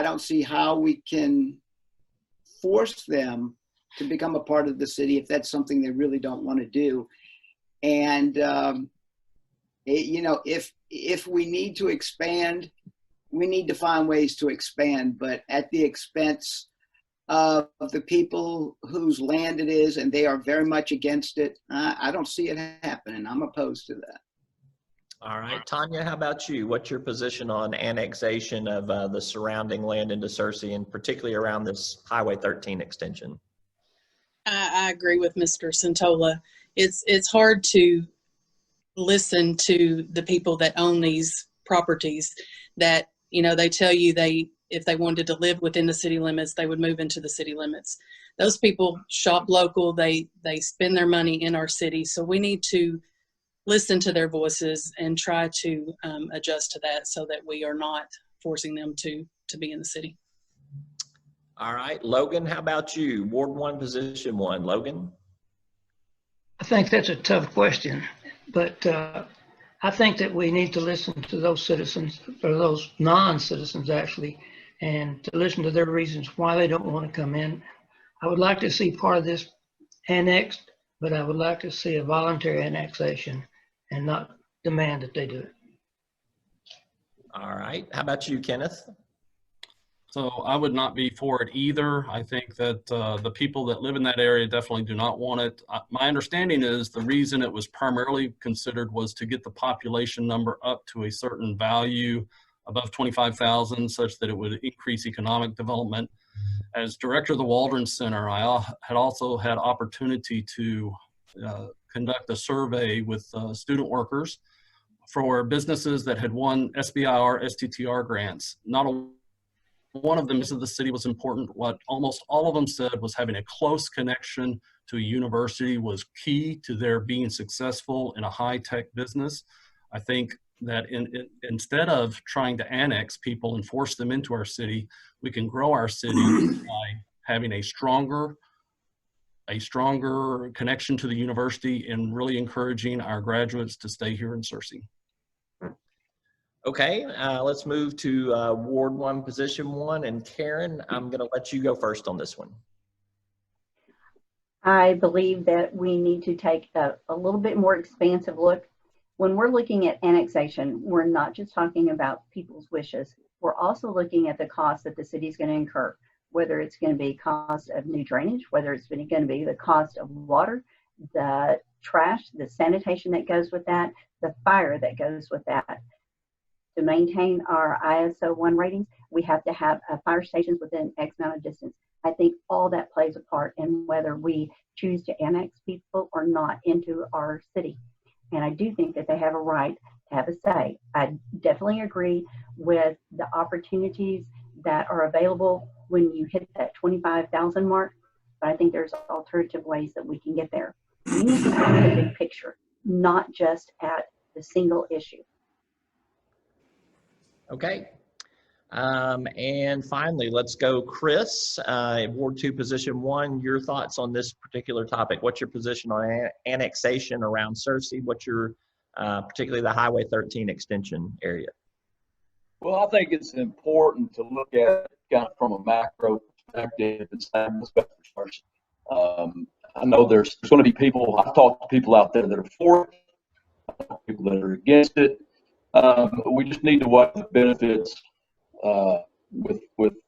don't see how we can force them to become a part of the city if that's something they really don't want to do. And you know, if we need to expand we need to find ways to expand, but at the expense of the people whose land it is, and they are very much against it. I don't see it happening. I'm opposed to that. All right, Tanya, how about you? What's your position on annexation of the surrounding land into Searcy, and particularly around this Highway 13 extension? I agree with Mr. Santola. It's hard to listen to the people that own these properties that, you know, they tell you if they wanted to live within the city limits, they would move into the city limits. Those people shop local, they spend their money in our city. So we need to listen to their voices and try to adjust to that so that we are not forcing them to be in the city. All right, Logan, how about you? Ward 1, Position 1. Logan? I think that's a tough question, but I think that we need to listen to those citizens, or those non-citizens actually, and to listen to their reasons why they don't want to come in. I would like to see part of this annexed, but I would like to see a voluntary annexation and not demand that they do it. All right, how about you, Kenneth? So I would not be for it either. I think that the people that live in that area definitely do not want it. My understanding is the reason it was primarily considered was to get the population number up to a certain value above 25,000, such that it would increase economic development. As director of the Waldron Center, I had also had opportunity to conduct a survey with student workers for businesses that had won SBIR, STTR grants. Not one of them said the city was important. What almost all of them said was having a close connection to a university was key to their being successful in a high-tech business. I think that instead of trying to annex people and force them into our city, we can grow our city by having a stronger connection to the university and really encouraging our graduates to stay here in Searcy. Okay, let's move to Ward 1, Position 1. And Karen, I'm going to let you go first on this one. I believe that we need to take a little bit more expansive look. When we're looking at annexation, we're not just talking about people's wishes. We're also looking at the cost that the city is going to incur, whether it's going to be cost of new drainage, whether it's going to be the cost of water, the trash, the sanitation that goes with that, the fire that goes with that. To maintain our ISO 1 ratings, we have to have fire stations within X amount of distance. I think all that plays a part in whether we choose to annex people or not into our city. And I do think that they have a right to have a say. I definitely agree with the opportunities that are available when you hit that 25,000 mark, but I think there's alternative ways that we can get there. We need to look at the big picture, not just at the single issue. Okay. And finally, let's go, Chris, Ward 2, Position 1. Your thoughts on this particular topic? What's your position on annexation around Searcy? What's your, particularly the Highway 13 extension area? Well, I think it's important to look at it kind of from a macro perspective and say what's best for Searcy. I know there's going to be people, I've talked to people out there that are for it, people that are against it. We just need to weigh the benefits with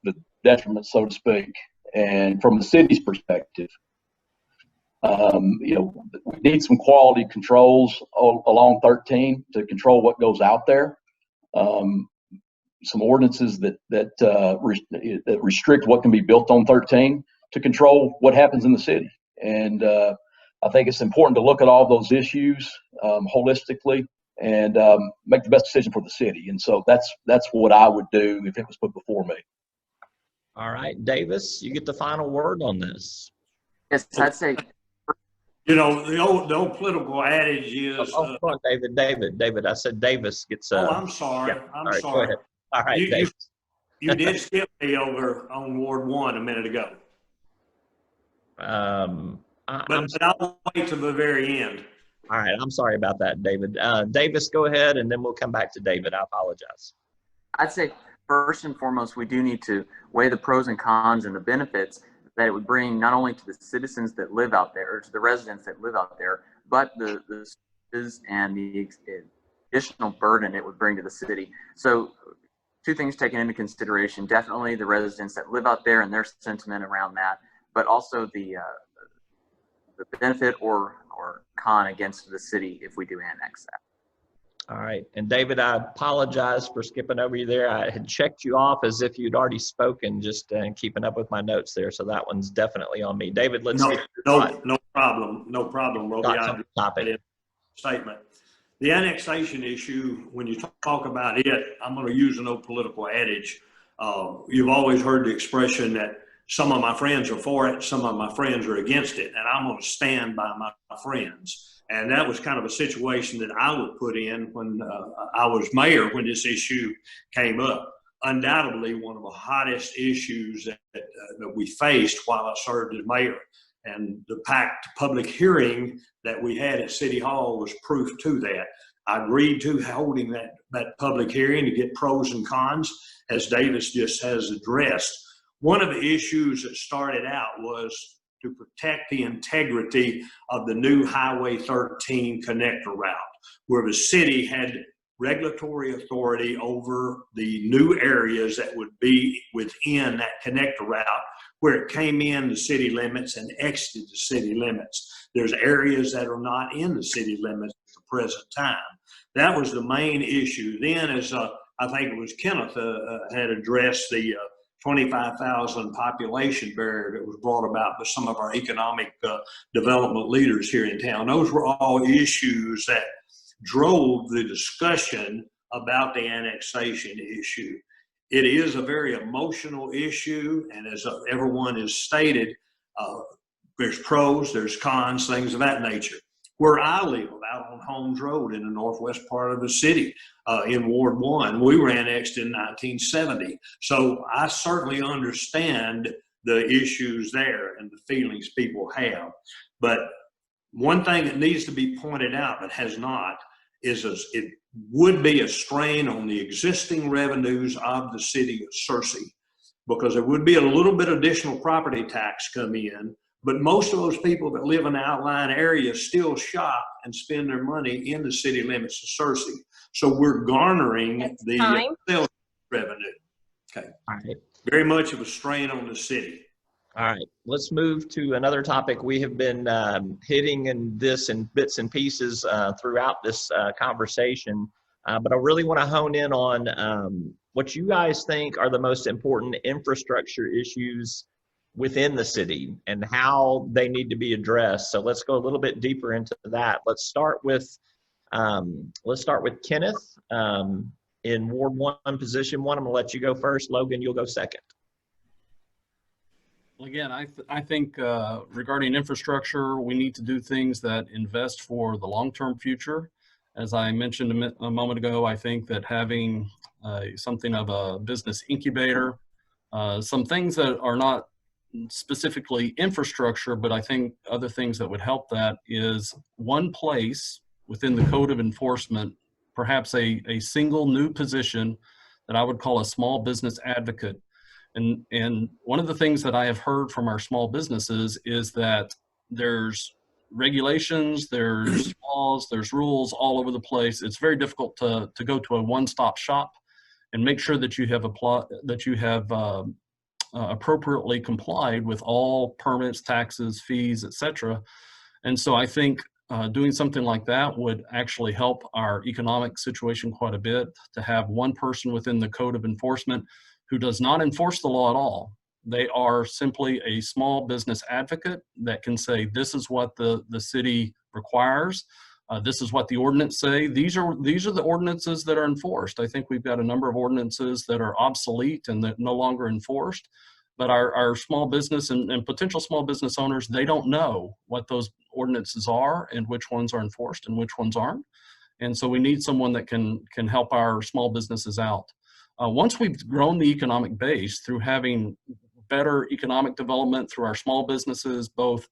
the detriment, so to speak. And from the city's perspective, you know, we need some quality controls along 13 to control what goes out there. Some ordinances that restrict what can be built on 13 to control what happens in the city. And I think it's important to look at all those issues holistically and make the best decision for the city. And so that's what I would do if it was put before me. All right, Davis, you get the final word on this. Yes, I'd say. You know, the old political adage is. Come on, David. I said Davis gets. I'm sorry. Yeah. I'm All right, sorry. go ahead. All right, Davis. You did skip me over on Ward 1 a minute ago. But I'll wait to the very end. All right, I'm sorry about that, David. Davis, go ahead, and then we'll come back to David. I apologize. I'd say first and foremost, we do need to weigh the pros and cons and the benefits that it would bring not only to the citizens that live out there, or to the residents that live out there, but the and the additional burden it would bring to the city. So two things taken into consideration. Definitely the residents that live out there and their sentiment around that, but also the benefit or con against the city if we do annex that. All right. And David, I apologize for skipping over you there. I had checked you off as if you'd already spoken, just keeping up with my notes there. So that one's definitely on me. David, let's No problem, Roby. I topic. Statement. The annexation issue, when you talk about it, I'm going to use an old political adage. You've always heard the expression that some of my friends are for it, some of my friends are against it, and I'm going to stand by my friends. And that was kind of a situation that I would put in when I was mayor when this issue came up. Undoubtedly, one of the hottest issues that we faced while I served as mayor. And the packed public hearing that we had at City Hall was proof to that. I agreed to holding that public hearing to get pros and cons, as Davis just has addressed. One of the issues that started out was to protect the integrity of the new Highway 13 connector route, where the city had regulatory authority over the new areas that would be within that connector route, where it came in the city limits and exited the city limits. There's areas that are not in the city limits at the present time. That was the main issue. Then, as I think it was Kenneth had addressed the 25,000 population barrier that was brought about by some of our economic development leaders here in town. Those were all issues that drove the discussion about the annexation issue. It is a very emotional issue, and as everyone has stated, there's pros, there's cons, things of that nature. Where I live, out on Holmes Road in the northwest part of the city, in Ward 1, we were annexed in 1970. So I certainly understand the issues there and the feelings people have. But one thing that needs to be pointed out but has not is it would be a strain on the existing revenues of the city of Searcy, because there would be a little bit additional property tax come in. But most of those people that live in the outlying areas still shop and spend their money in the city limits of Searcy. So we're garnering the sales revenue. Okay. All right. Very much of a strain on the city. All right. Let's move to another topic. We have been hitting in this in bits and pieces throughout this conversation, but I really want to hone in on what you guys think are the most important infrastructure issues within the city and how they need to be addressed. So let's go a little bit deeper into that. Let's start with Kenneth in Ward 1, Position 1. I'm gonna let you go first. Logan, you'll go second. Well, again, I think regarding infrastructure, we need to do things that invest for the long-term future. As I mentioned a moment ago, I think that having something of a business incubator, some things that are not specifically infrastructure, but I think other things that would help that is one place within the code of enforcement, perhaps a single new position that I would call a small business advocate. And one of the things that I have heard from our small businesses is that there's regulations, there's laws, there's rules all over the place. It's very difficult to go to a one-stop shop and make sure that you have appropriately complied with all permits, taxes, fees, etc. And so I think doing something like that would actually help our economic situation quite a bit, to have one person within the code of enforcement who does not enforce the law at all. They are simply a small business advocate that can say, this is what the city requires. This is what the ordinance say. These are the ordinances that are enforced. I think we've got a number of ordinances that are obsolete and that no longer enforced. But our small business and potential small business owners, they don't know what those ordinances are and which ones are enforced and which ones aren't. And so we need someone that can help our small businesses out. Once we've grown the economic base through having better economic development through our small businesses, both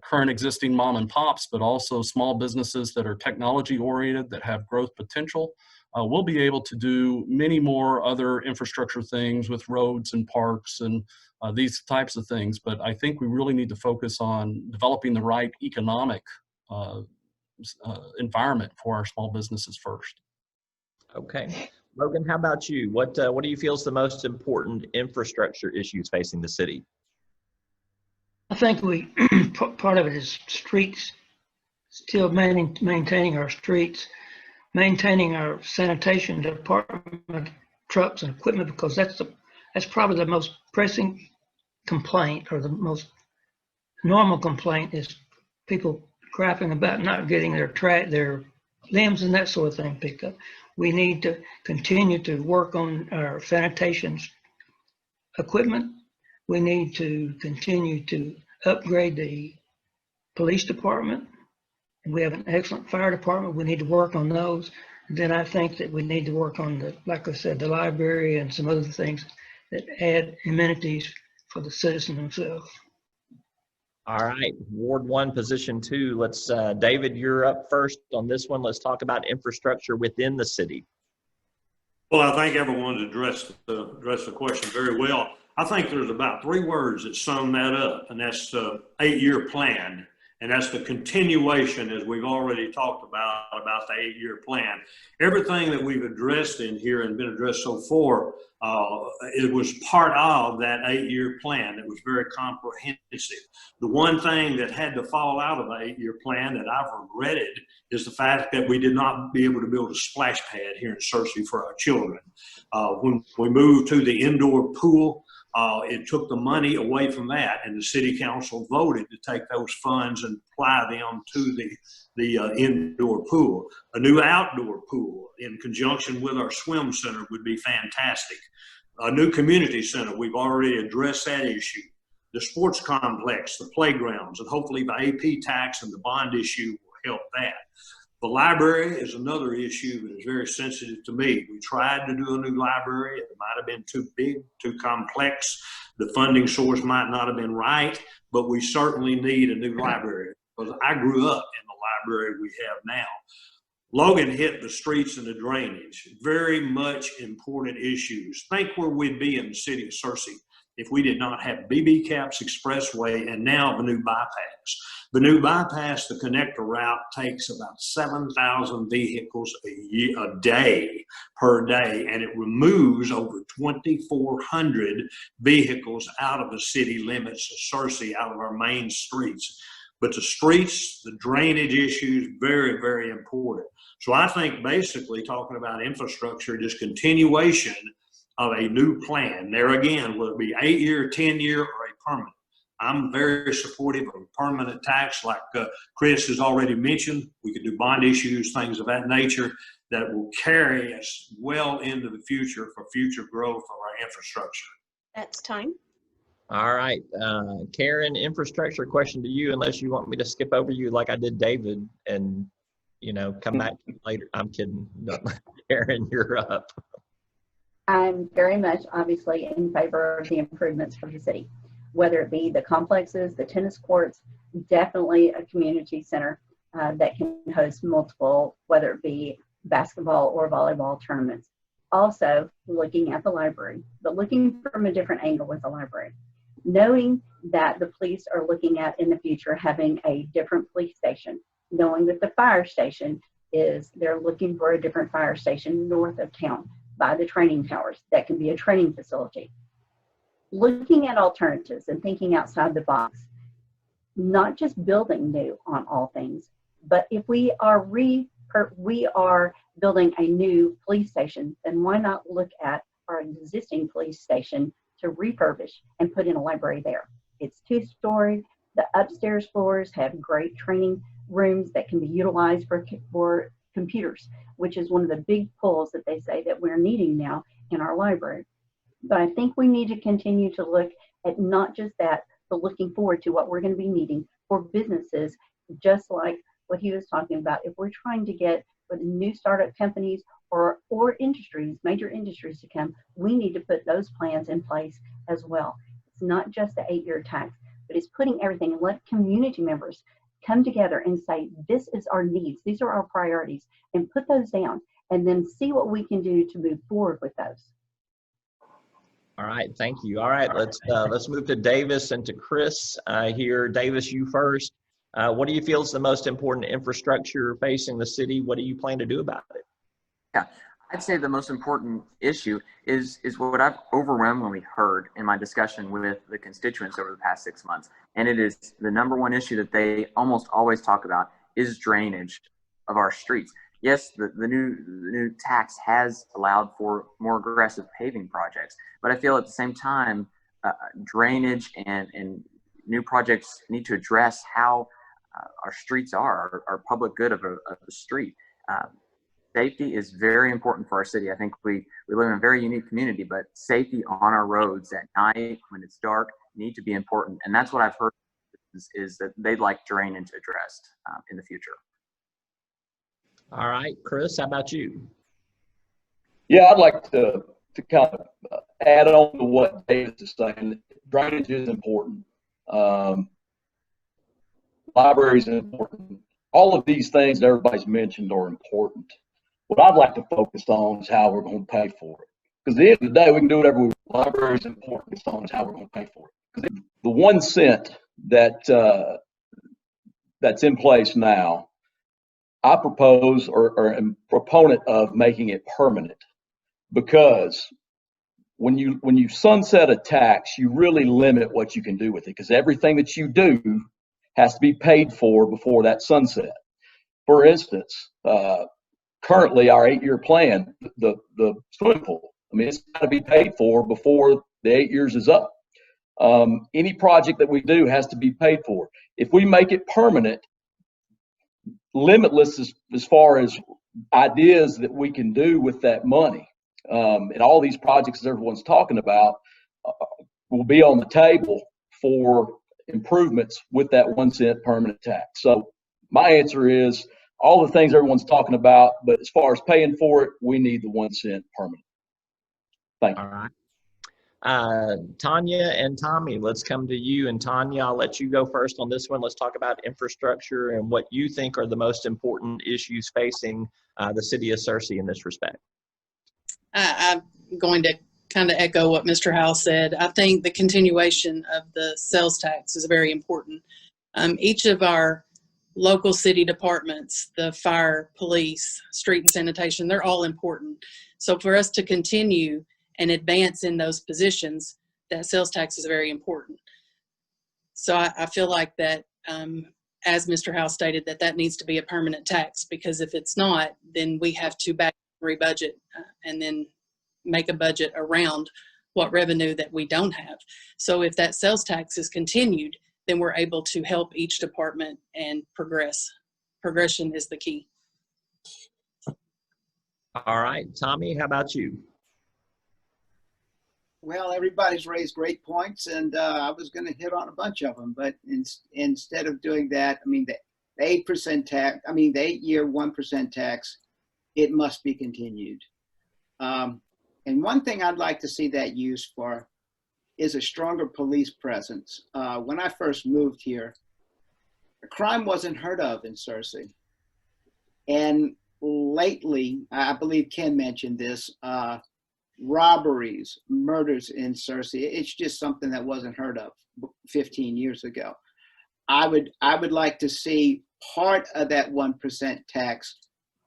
current existing mom and pops, but also small businesses that are technology oriented, that have growth potential, we'll be able to do many more other infrastructure things with roads and parks and these types of things. But I think we really need to focus on developing the right economic environment for our small businesses first. Okay. Logan, how about you? What do you feel is the most important infrastructure issues facing the city? I think part of it is streets, still maintaining our streets, maintaining our sanitation department trucks and equipment, because that's probably the most pressing complaint, or the most normal complaint, is people griping about not getting their limbs and that sort of thing picked up. We need to continue to work on our sanitation equipment. We need to continue to upgrade the police department. We have an excellent fire department. We need to work on those. And then I think that we need to work on like I said, the library and some other things that add amenities for the citizen themselves. All right, Ward 1, Position 2. Let's, David, you're up first on this one. Let's talk about infrastructure within the city. Well, I think everyone's addressed the question very well. I think there's about 3 words that sum that up, and that's the 8-year plan. And that's the continuation, as we've already talked about the 8-year plan. Everything that we've addressed in here and been addressed so far, it was part of that 8-year plan. It was very comprehensive. The one thing that had to fall out of the 8-year plan that I've regretted is the fact that we did not be able to build a splash pad here in Searcy for our children. When we moved to the indoor pool, it took the money away from that, and the city council voted to take those funds and apply them to the indoor pool. A new outdoor pool in conjunction with our swim center would be fantastic. A new community center, we've already addressed that issue. The sports complex, the playgrounds, and hopefully the AP tax and the bond issue will help that. The library is another issue that is very sensitive to me. We tried to do a new library. It might have been too big, too complex. The funding source might not have been right, but we certainly need a new library, because I grew up in the library we have now. Logan hit the streets and the drainage. Very much important issues. Think where we'd be in the city of Searcy if we did not have BB Caps Expressway and now the new bypass. The new bypass, the connector route, takes about 7,000 vehicles a day, and it removes over 2,400 vehicles out of the city limits of Searcy, out of our main streets. But the streets, the drainage issues, very, very important. So I think basically talking about infrastructure, just continuation of a new plan. There again, will it be 8-year, 10-year, or a permanent? I'm very supportive of a permanent tax, like Chris has already mentioned. We could do bond issues, things of that nature that will carry us well into the future for future growth of our infrastructure. That's time. All right, Karen, infrastructure question to you, unless you want me to skip over you like I did David and, come back later. I'm kidding. No. Karen, you're up. I'm very much obviously in favor of the improvements for the city, whether it be the complexes, the tennis courts, definitely a community center that can host multiple, whether it be basketball or volleyball tournaments. Also looking at the library, but looking from a different angle with the library. Knowing that the police are looking at in the future having a different police station, knowing that the fire station they're looking for a different fire station north of town by the training towers. That can be a training facility. Looking at alternatives and thinking outside the box, not just building new on all things, but if we are building a new police station, then why not look at our existing police station to refurbish and put in a library there? It's 2-story. The upstairs floors have great training rooms that can be utilized for computers, which is one of the big pulls that they say that we're needing now in our library. But I think we need to continue to look at not just that, but looking forward to what we're going to be needing for businesses, just like what he was talking about. If we're trying to get for the new startup companies or industries, major industries to come, we need to put those plans in place as well. It's not just the 8-year tax, but it's putting everything and let community members come together and say, this is our needs, these are our priorities, and put those down, and then see what we can do to move forward with those. All right, thank you. All right, let's move to Davis and to Chris here. Davis, you first. What do you feel is the most important infrastructure facing the city? What do you plan to do about it? Yeah, I'd say the most important issue is what I've overwhelmingly heard in my discussion with the constituents over the past 6 months. And it is the number one issue that they almost always talk about is drainage of our streets. Yes, the new tax has allowed for more aggressive paving projects, but I feel at the same time, drainage and new projects need to address how our streets are, our public good of a street. Safety is very important for our city. I think we live in a very unique community, but safety on our roads at night when it's dark need to be important. And that's what I've heard is that they'd like drainage addressed in the future. All right, Chris, how about you? Yeah, I'd like to kind of add on to what David is saying. Drainage is important. Libraries are important. All of these things that everybody's mentioned are important. What I'd like to focus on is how we're going to pay for it. Because at the end of the day, we can do whatever we want. Libraries are important. On is how we're going to pay for it. Because the 1 cent that's in place now, I propose or am a proponent of making it permanent. Because when you sunset a tax, you really limit what you can do with it. Because everything that you do has to be paid for before that sunset. For instance, currently our 8-year plan, the swimming pool, I mean, it's got to be paid for before the 8 years is up. Any project that we do has to be paid for. If we make it permanent, limitless as far as ideas that we can do with that money, and all these projects that everyone's talking about will be on the table for improvements with that 1 cent permanent tax. So my answer is all the things everyone's talking about, but as far as paying for it, we need the 1 cent permanent. Thank you. All right. Tanya and Tommy, let's come to you. And Tanya, I'll let you go first on this one. Let's talk about infrastructure and what you think are the most important issues facing the city of Searcy in this respect. I'm going to kind of echo what Mr. Howell said. I think the continuation of the sales tax is very important. Each of our local city departments, the fire, police, street and sanitation, they're all important. So for us to continue and advance in those positions, that sales tax is very important. So I feel like that, as Mr. Howell stated, that needs to be a permanent tax, because if it's not, then we have to back rebudget and then make a budget around what revenue that we don't have. So if that sales tax is continued, then we're able to help each department and progress. Progression is the key. All right, Tommy, how about you? Well, everybody's raised great points, and I was going to hit on a bunch of them, but instead of doing that, I mean, the 8% tax, I mean, the 8-year 1% tax, it must be continued. And one thing I'd like to see that used for is a stronger police presence. When I first moved here, crime wasn't heard of in Searcy. And lately, I believe Ken mentioned this, robberies, murders in Searcy, it's just something that wasn't heard of 15 years ago. I would like to see part of that 1% tax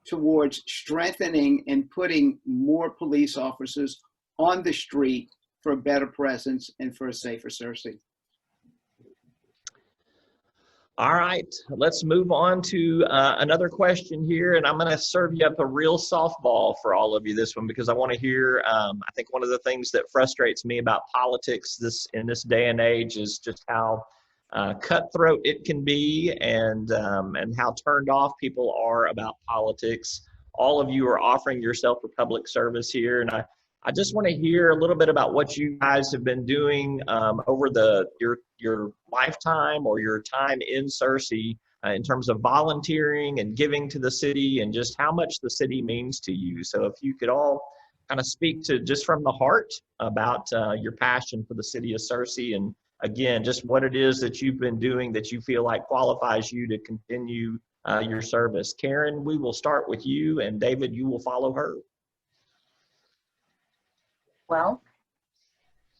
towards strengthening and putting more police officers on the street for a better presence and for a safer Searcy. All right, let's move on to another question here, and I'm going to serve you up a real softball for all of you this one, because I want to hear, I think one of the things that frustrates me about politics in this day and age is just how cutthroat it can be, and how turned off people are about politics. All of you are offering yourself for public service here, and I just want to hear a little bit about what you guys have been doing over your lifetime or your time in Searcy in terms of volunteering and giving to the city, and just how much the city means to you. So if you could all kind of speak to just from the heart about your passion for the city of Searcy, and again, just what it is that you've been doing that you feel like qualifies you to continue your service. Karen, we will start with you, and David, you will follow her. Well,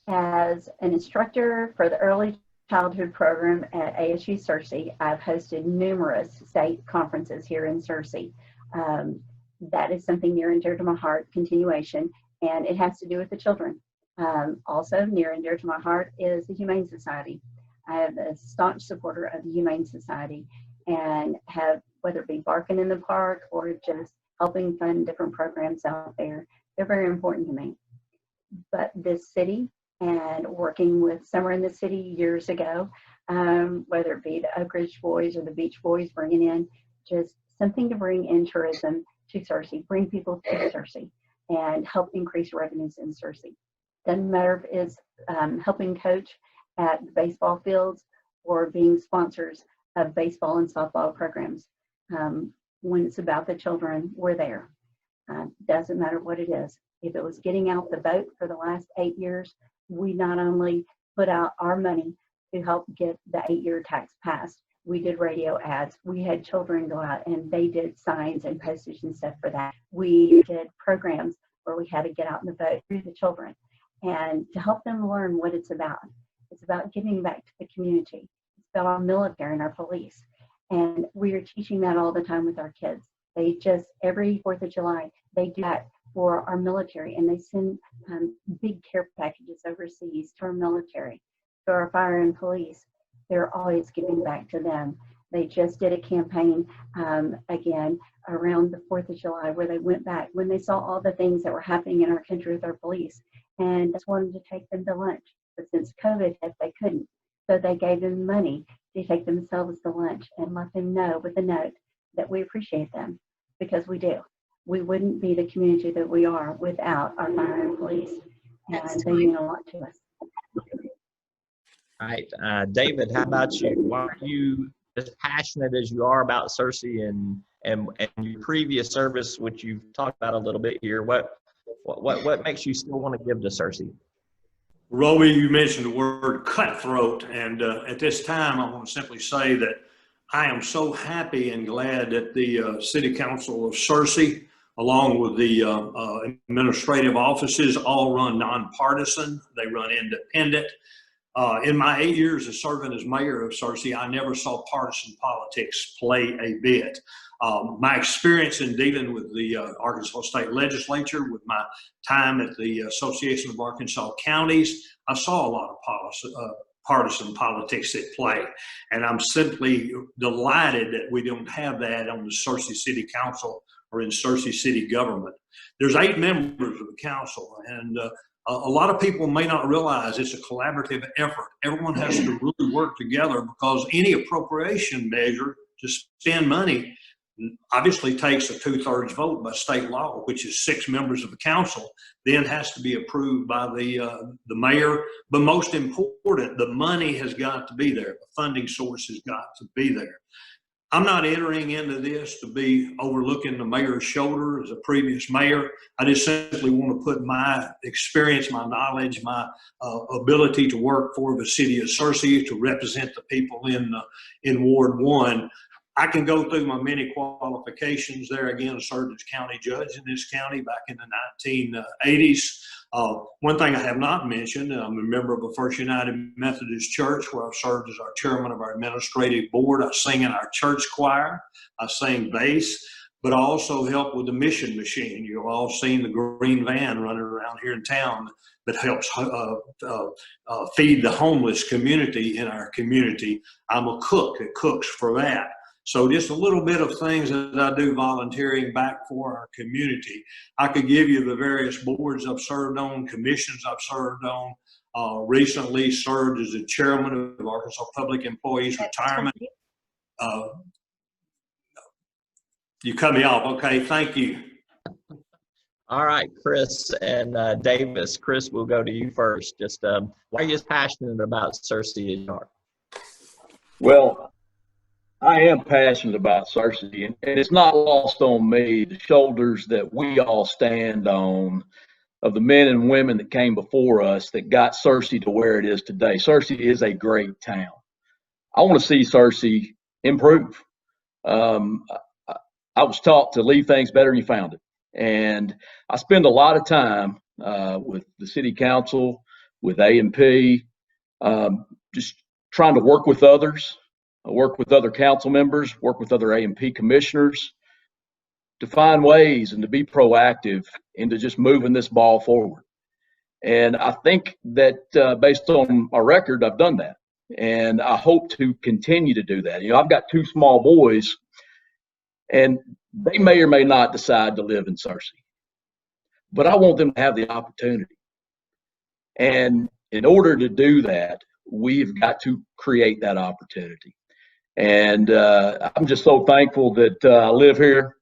as an instructor for the early childhood program at ASU Searcy, I've hosted numerous state conferences here in Searcy. that is something near and dear to my heart, continuation, and it has to do with the children. Also near and dear to my heart is the Humane Society. I am a staunch supporter of the Humane Society and have, whether it be barking in the park or just helping fund different programs out there, they're very important to me. But this city and working with Summer in the City years ago, whether it be the Oak Ridge Boys or the Beach Boys, bringing in just something to bring in tourism to Searcy, bring people to Searcy and help increase revenues in Searcy. Doesn't matter if it's helping coach at the baseball fields or being sponsors of baseball and softball programs. When it's about the children, we're there. Doesn't matter what it is. If it was getting out the vote for the last 8 years, we not only put out our money to help get the 8-year tax passed, we did radio ads. We had children go out and they did signs and postage and stuff for that. We did programs where we had to get out and vote through the children and to help them learn what it's about. It's about giving back to the community. It's about our military and our police. And we are teaching that all the time with our kids. They just, every 4th of July, they do that for our military, and they send big care packages overseas to our military, to our fire and police. They're always giving back to them. They just did a campaign again around the 4th of July where they went back when they saw all the things that were happening in our country with our police and just wanted to take them to lunch. But since COVID hit, they couldn't. So they gave them money to take themselves to lunch and let them know with a note that we appreciate them, because we do. We wouldn't be the community that we are without our fire and police. And they mean a lot to us. All right, David, how about you? Why are you as passionate as you are about Searcy and your previous service, which you've talked about a little bit here? What makes you still want to give to Searcy? Roby, you mentioned the word cutthroat, and at this time, I want to simply say that I am so happy and glad that the City Council of Searcy, along with the administrative offices, all run nonpartisan. They run independent. In my 8 years of serving as mayor of Searcy, I never saw partisan politics play a bit. My experience in dealing with the Arkansas State Legislature, with my time at the Association of Arkansas Counties, I saw a lot of partisan politics at play. And I'm simply delighted that we don't have that on the Searcy City Council or in Searcy City government. There's 8 members of the council, and a lot of people may not realize it's a collaborative effort. Everyone has to really work together, because any appropriation measure to spend money obviously takes a 2/3 vote by state law, which is 6 members of the council, then has to be approved by the mayor. But most important, the money has got to be there. The funding source has got to be there. I'm not entering into this to be overlooking the mayor's shoulder as a previous mayor. I just simply want to put my experience, my knowledge, my ability to work for the city of Searcy, to represent the people in Ward 1. I can go through my many qualifications there. Again, I served as county judge in this county back in the 1980s. One thing I have not mentioned, I'm a member of the First United Methodist Church, where I've served as our chairman of our administrative board. I sing in our church choir. I sing bass, but I also help with the mission machine. You've all seen the green van running around here in town that helps feed the homeless community in our community. I'm a cook that cooks for that. So just a little bit of things that I do volunteering back for our community. I could give you the various boards I've served on, commissions I've served on. Recently served as the chairman of Arkansas Public Employees Retirement. You cut me off. Okay, thank you. All right, Chris and Davis. Chris, we'll go to you first. Just why are you as passionate about Searcy as you are? Well, I am passionate about Searcy, and it's not lost on me the shoulders that we all stand on of the men and women that came before us that got Searcy to where it is today. Searcy is a great town. I want to see Searcy improve. I was taught to leave things better than you found it. And I spend a lot of time with the city council, with A&P, just trying to work with others. I work with other council members, work with other A&P commissioners to find ways and to be proactive into just moving this ball forward. And I think that based on my record, I've done that. And I hope to continue to do that. You know, I've got 2 small boys, and they may or may not decide to live in Searcy, but I want them to have the opportunity. And in order to do that, we've got to create that opportunity. And I'm just so thankful that I live here.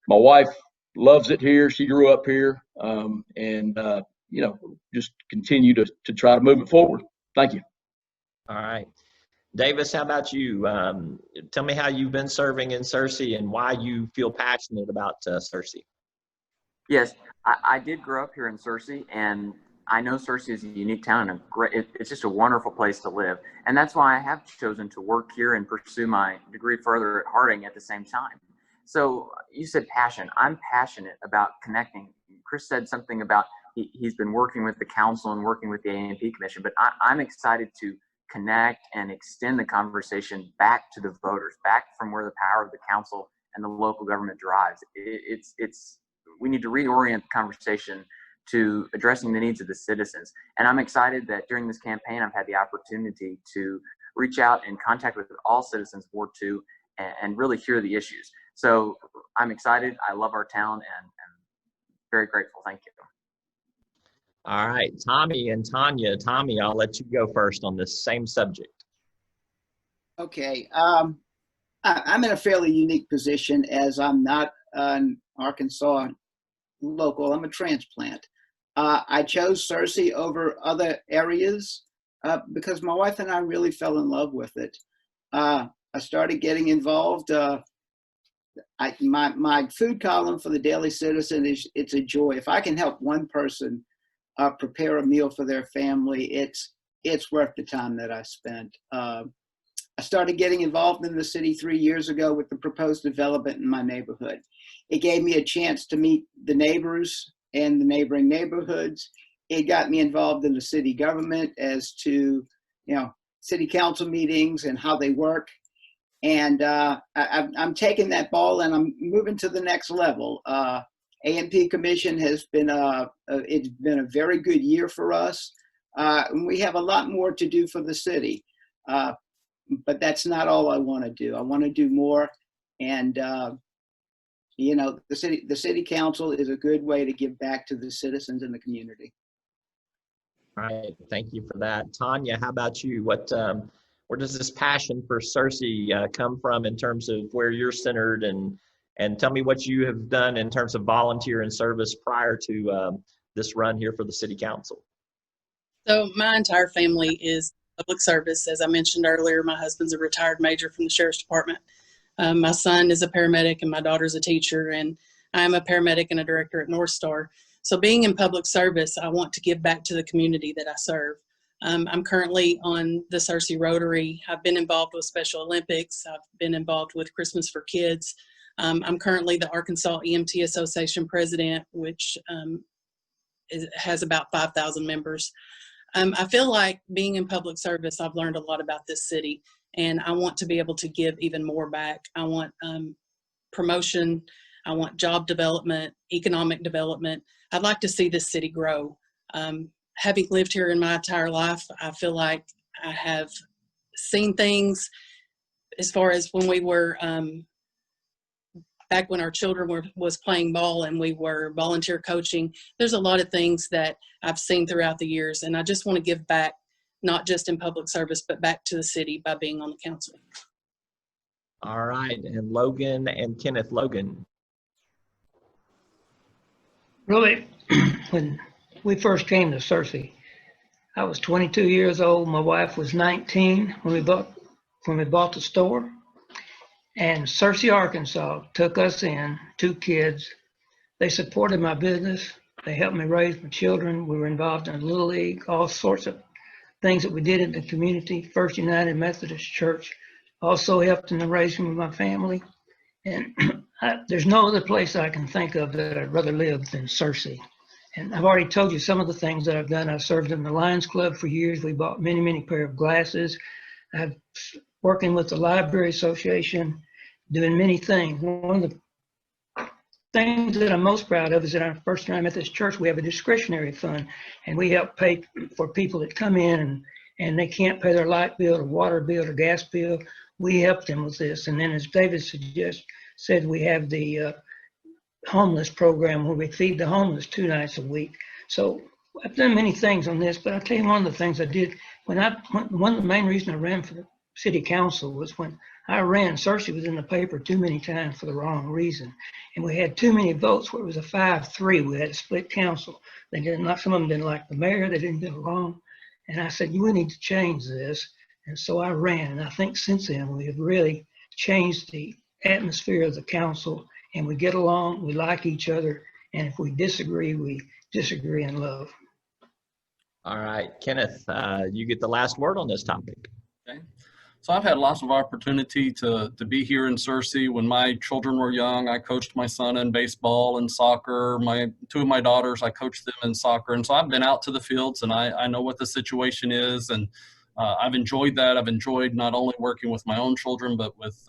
My wife loves it here. She grew up here. You know, just continue to try to move it forward. Thank you. All right. Davis, how about you? Tell me how you've been serving in Searcy and why you feel passionate about Searcy. Yes, I did grow up here in Searcy, and I know Searcy is a unique town and it's just a wonderful place to live. And that's why I have chosen to work here and pursue my degree further at Harding at the same time. So you said passion. I'm passionate about connecting. Chris said something about he's been working with the council and working with the A&P Commission, but I'm excited to connect and extend the conversation back to the voters, back from where the power of the council and the local government drives. We need to reorient the conversation to addressing the needs of the citizens. And I'm excited that during this campaign, I've had the opportunity to reach out and contact with all citizens of Ward 2 and really hear the issues. So I'm excited. I love our town and very grateful. Thank you. All right, Tommy and Tanya. Tommy, I'll let you go first on this same subject. Okay. I'm in a fairly unique position as I'm not an Arkansas local. I'm a transplant. I chose Searcy over other areas because my wife and I really fell in love with it. I started getting involved. My food column for the Daily Citizen it's a joy. If I can help one person prepare a meal for their family, it's worth the time that I spent. I started getting involved in the city 3 years ago with the proposed development in my neighborhood. It gave me a chance to meet the neighbors and the neighboring neighborhoods. It got me involved in the city government as to, city council meetings and how they work. And I'm taking that ball and I'm moving to the next level. A&P Commission has been it's been a very good year for us. And we have a lot more to do for the city. But that's not all I want to do. I want to do more. And, the city council is a good way to give back to the citizens in the community. All right, thank you for that. Tanya, how about you? Where does this passion for Searcy come from in terms of where you're centered, and tell me what you have done in terms of volunteer and service prior to this run here for the city council? So my entire family is public service. As I mentioned earlier, my husband's a retired major from the Sheriff's Department. My son is a paramedic and my daughter's a teacher, and I'm a paramedic and a director at North Star. So being in public service, I want to give back to the community that I serve. I'm currently on the Searcy Rotary. I've been involved with Special Olympics. I've been involved with Christmas for Kids. I'm currently the Arkansas EMT Association president, which has about 5,000 members. I feel like being in public service, I've learned a lot about this city, and I want to be able to give even more back. I want promotion. I want job development, economic development. I'd like to see this city grow. Having lived here in my entire life, I feel like I have seen things as far as when we were, back when our children was playing ball and we were volunteer coaching. There's a lot of things that I've seen throughout the years, and I just want to give back, not just in public service, but back to the city by being on the council. All right, and Logan and Kenneth. Logan. Really, when we first came to Searcy, I was 22 years old. My wife was 19 when we bought the store. And Searcy, Arkansas took us in, 2 kids. They supported my business. They helped me raise my children. We were involved in a Little League, all sorts of things that we did in the community. First United Methodist Church also helped in the raising of my family. And there's no other place I can think of that I'd rather live than Searcy. And I've already told you some of the things that I've done. I've served in the Lions Club for years. We bought many, many pair of glasses. I've working with the Library Association, doing many things. One of the things that I'm most proud of is that our first time at this church, we have a discretionary fund, and we help pay for people that come in and they can't pay their light bill or water bill or gas bill. We help them with this. And then as David said, we have the homeless program where we feed the homeless 2 nights a week. So I've done many things on this, but I'll tell you one of the things I did one of the main reasons I ran for the city council was when I ran, Searcy was in the paper too many times for the wrong reason. And we had too many votes where it was a 5-3. We had a split council. They didn't like, some of them didn't like the mayor, they didn't get along. And I said, we need to change this. And so I ran. And I think since then we have really changed the atmosphere of the council, and we get along, we like each other. And if we disagree, we disagree in love. All right, Kenneth, you get the last word on this topic. Okay. So I've had lots of opportunity to be here in Searcy. When my children were young, I coached my son in baseball and soccer. Two of my daughters, I coached them in soccer. And so I've been out to the fields, and I know what the situation is. And I've enjoyed that. I've enjoyed not only working with my own children, but with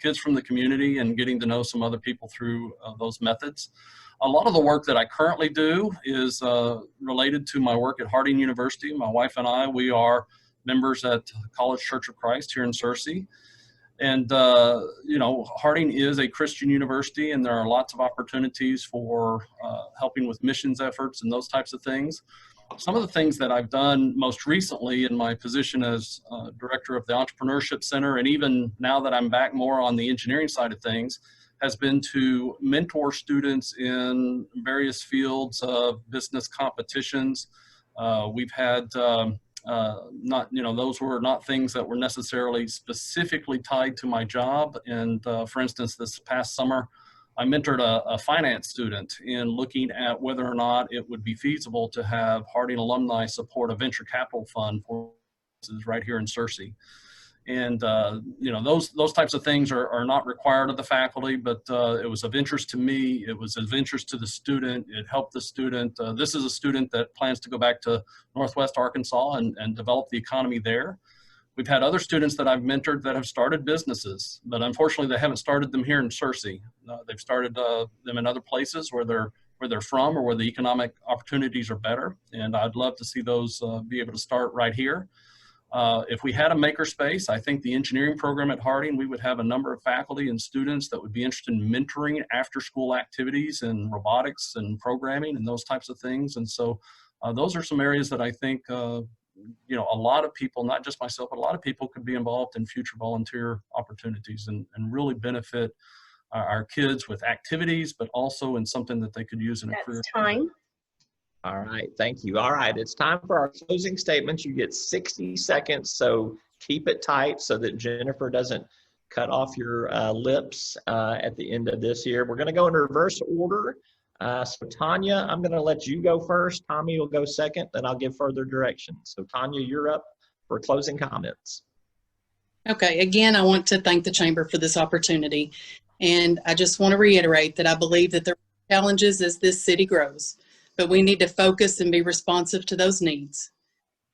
kids from the community and getting to know some other people through those methods. A lot of the work that I currently do is related to my work at Harding University. My wife and I, we are members at College Church of Christ here in Searcy. And, you know, Harding is a Christian university, and there are lots of opportunities for helping with missions efforts and those types of things. Some of the things that I've done most recently in my position as director of the Entrepreneurship Center, and even now that I'm back more on the engineering side of things, has been to mentor students in various fields of business competitions. We've had those were not things that were necessarily specifically tied to my job. And for instance, this past summer, I mentored a finance student in looking at whether or not it would be feasible to have Harding alumni support a venture capital fund for right here in Searcy. And, you know, those types of things are not required of the faculty, but it was of interest to me. It was of interest to the student. It helped the student. This is a student that plans to go back to Northwest Arkansas and develop the economy there. We've had other students that I've mentored that have started businesses, but unfortunately they haven't started them here in Searcy. They've started them in other places where they're from or where the economic opportunities are better. And I'd love to see those be able to start right here. If we had a makerspace, I think the engineering program at Harding, we would have a number of faculty and students that would be interested in mentoring after school activities and robotics and programming and those types of things. And so those are some areas that I think, you know, a lot of people, not just myself, but a lot of people could be involved in future volunteer opportunities and really benefit our kids with activities, but also in something that they could use in a career. That's time. All right, thank you. All right, it's time for our closing statements. You get 60 seconds, so keep it tight so that Jennifer doesn't cut off your lips at the end of this year. We're going to go in reverse order. So Tanya, I'm going to let you go first. Tommy will go second, then I'll give further directions. So Tanya, you're up for closing comments. Okay, again, I want to thank the Chamber for this opportunity. And I just want to reiterate that I believe that there are challenges as this city grows, but we need to focus and be responsive to those needs.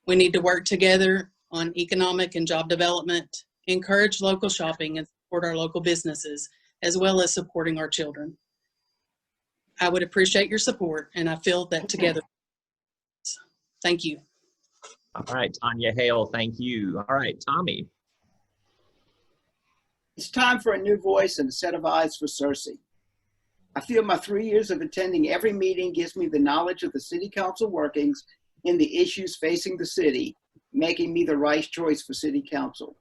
We need to work together on economic and job development, encourage local shopping, and support our local businesses, as well as supporting our children. I would appreciate your support, and I feel that together. Thank you. All right, Tanya Hale, thank you. All right, Tommy. It's time for a new voice and a set of eyes for Searcy. I feel my 3 years of attending every meeting gives me the knowledge of the city council workings and the issues facing the city, making me the right choice for city council.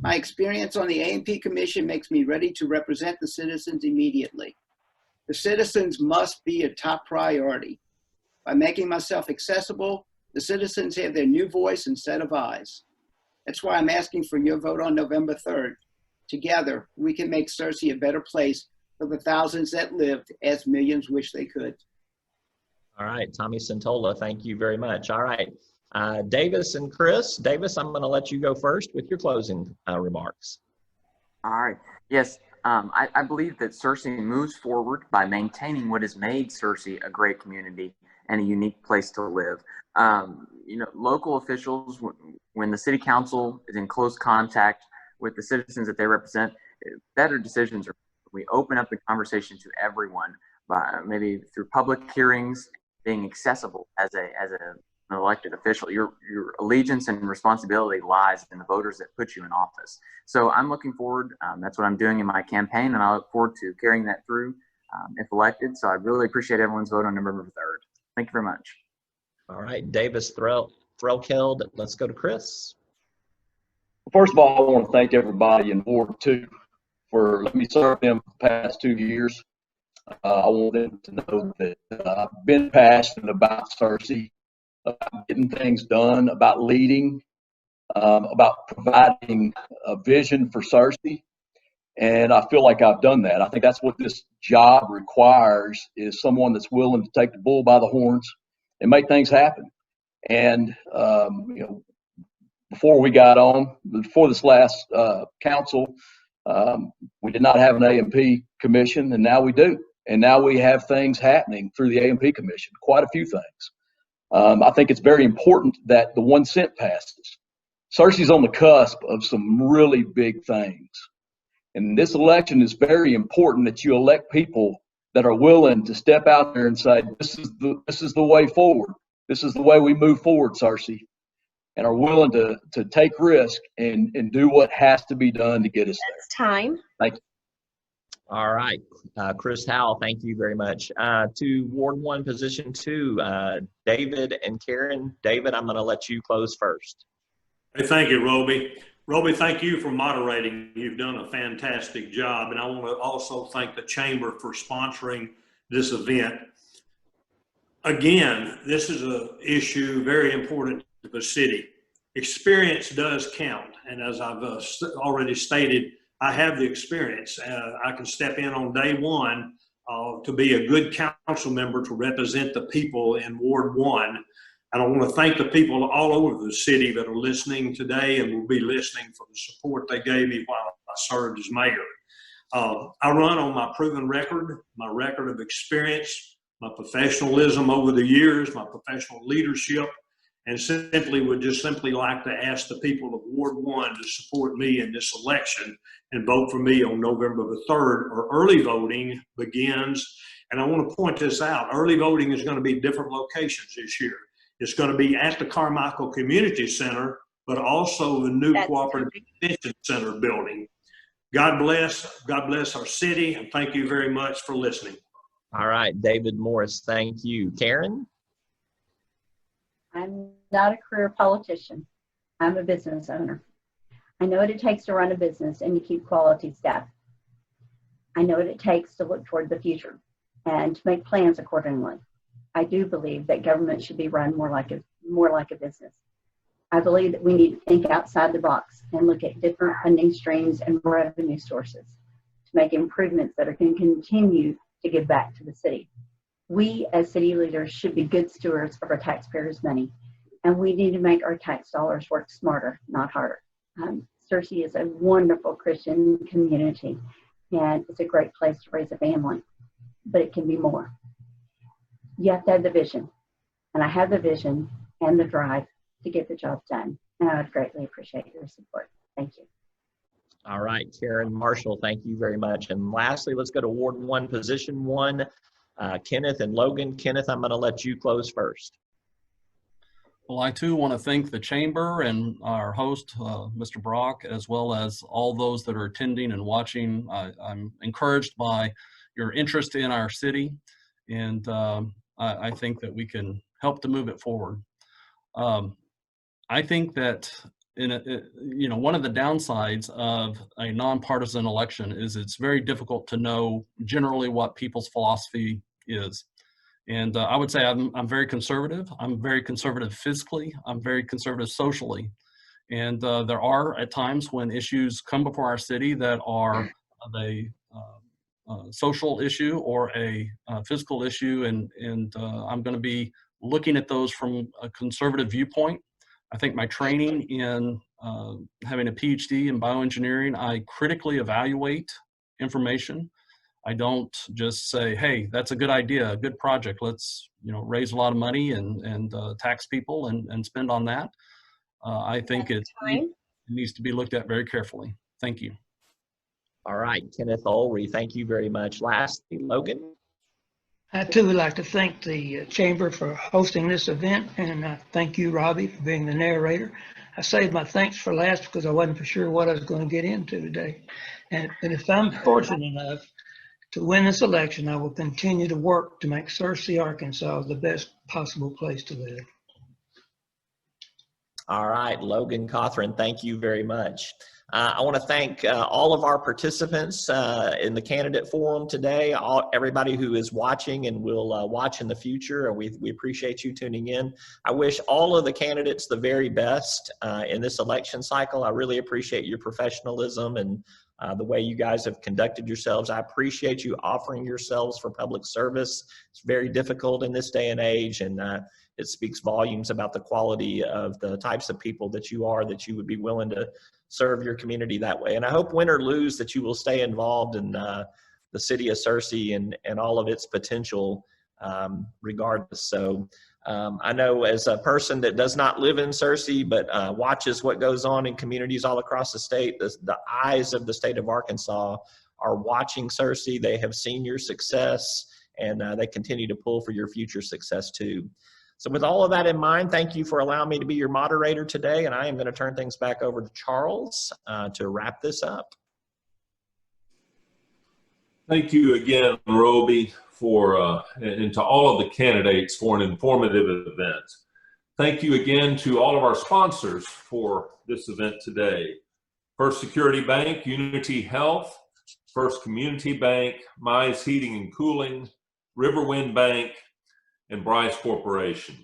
My experience on the A&P Commission makes me ready to represent the citizens immediately. The citizens must be a top priority. By making myself accessible, the citizens have their new voice and set of eyes. That's why I'm asking for your vote on November 3rd. Together, we can make Searcy a better place for the thousands that lived as millions wish they could. All right, Tommy Santola, thank you very much. All right, Davis and Chris. Davis, I'm going to let you go first with your closing remarks. All right. Yes, I believe that Searcy moves forward by maintaining what has made Searcy a great community and a unique place to live. You know, local officials, when the city council is in close contact with the citizens that they represent, better decisions are we open up the conversation to everyone, maybe through public hearings, being accessible as an elected official. Your allegiance and responsibility lies in the voters that put you in office. So I'm looking forward. That's what I'm doing in my campaign, and I look forward to carrying that through if elected. So I really appreciate everyone's vote on November 3rd. Thank you very much. All right, Davis Threlkeld. Let's go to Chris. First of all, I want to thank everybody in Ward 2 for letting me serve them for the past 2 years. I want them to know that I've been passionate about Searcy, about getting things done, about leading, about providing a vision for Searcy. And I feel like I've done that. I think that's what this job requires, is someone that's willing to take the bull by the horns and make things happen. And, before this last council, we did not have an A&P commission, and now we do. And now we have things happening through the A&P commission, quite a few things. I think it's very important that the 1 cent passes. Searcy's on the cusp of some really big things. And this election is very important that you elect people that are willing to step out there and say, this is the way forward. This is the way we move forward, Searcy. And are willing to take risk and do what has to be done to get us there. That's time. Thank you. All right, Chris Howell, thank you very much. To Ward 1, Position 2, David and Karen. David, I'm going to let you close first. Hey, thank you, Roby. Roby, thank you for moderating. You've done a fantastic job. And I want to also thank the Chamber for sponsoring this event. Again, this is an issue very important to the city. Experience does count. And as I've already stated, I have the experience. I can step in on day one to be a good council member to represent the people in Ward 1. And I want to thank the people all over the city that are listening today and will be listening for the support they gave me while I served as mayor. I run on my proven record, my record of experience, my professionalism over the years, my professional leadership, and would just simply like to ask the people of Ward 1 to support me in this election and vote for me on November the 3rd, or early voting begins. And I want to point this out. Early voting is going to be different locations this year. It's going to be at the Carmichael Community Center, but also the new Cooperative Extension Center building. God bless our city, and thank you very much for listening. All right, David Morris, thank you. Karen? I'm not a career politician. I'm a business owner. I know what it takes to run a business and to keep quality staff. I know what it takes to look toward the future and to make plans accordingly. I do believe that government should be run more like a business. I believe that we need to think outside the box and look at different funding streams and revenue sources to make improvements that are going to continue to give back to the city. We as city leaders should be good stewards of our taxpayers' money, and we need to make our tax dollars work smarter, not harder. Searcy is a wonderful Christian community, and it's a great place to raise a family, but it can be more. You have to have the vision, and I have the vision and the drive to get the job done, and I would greatly appreciate your support. Thank you. All right, Karen Marshall, thank you very much. And lastly, let's go to Ward 1, Position 1, Kenneth and Logan. Kenneth, I'm going to let you close first. Well, I too want to thank the Chamber and our host, Mr. Brock, as well as all those that are attending and watching. I'm encouraged by your interest in our city, and I think that we can help to move it forward. I think that one of the downsides of a nonpartisan election is it's very difficult to know generally what people's philosophy is. And I would say I'm very conservative. I'm very conservative fiscally. I'm very conservative socially. And there are at times when issues come before our city that are a social issue or a fiscal issue. And I'm going to be looking at those from a conservative viewpoint. I think my training in having a PhD in bioengineering, I critically evaluate information. I don't just say, hey, that's a good idea, a good project. Let's raise a lot of money and tax people and spend on that. I think it needs to be looked at very carefully. Thank you. All right, Kenneth Ulrey, thank you very much. Lastly, Logan. I too would like to thank the Chamber for hosting this event, and thank you, Robbie, for being the narrator. I saved my thanks for last because I wasn't for sure what I was going to get into today. And if I'm fortunate enough to win this election, I will continue to work to make Searcy, Arkansas the best possible place to live. All right, Logan Cothran, thank you very much. I want to thank all of our participants in the candidate forum today, everybody who is watching and will watch in the future, and we appreciate you tuning in. I wish all of the candidates the very best in this election cycle. I really appreciate your professionalism and the way you guys have conducted yourselves. I appreciate you offering yourselves for public service. It's very difficult in this day and age, and it speaks volumes about the quality of the types of people that you are, that you would be willing to serve your community that way. And I hope, win or lose, that you will stay involved in the city of Searcy and all of its potential regardless. So I know, as a person that does not live in Searcy but watches what goes on in communities all across the state, the eyes of the state of Arkansas are watching Searcy. They have seen your success, and they continue to pull for your future success too. So with all of that in mind, thank you for allowing me to be your moderator today, and I am going to turn things back over to Charles to wrap this up. Thank you again, Roby, and to all of the candidates for an informative event. Thank you again to all of our sponsors for this event today. First Security Bank, Unity Health, First Community Bank, Mize Heating and Cooling, Riverwind Bank, and Bryce Corporation.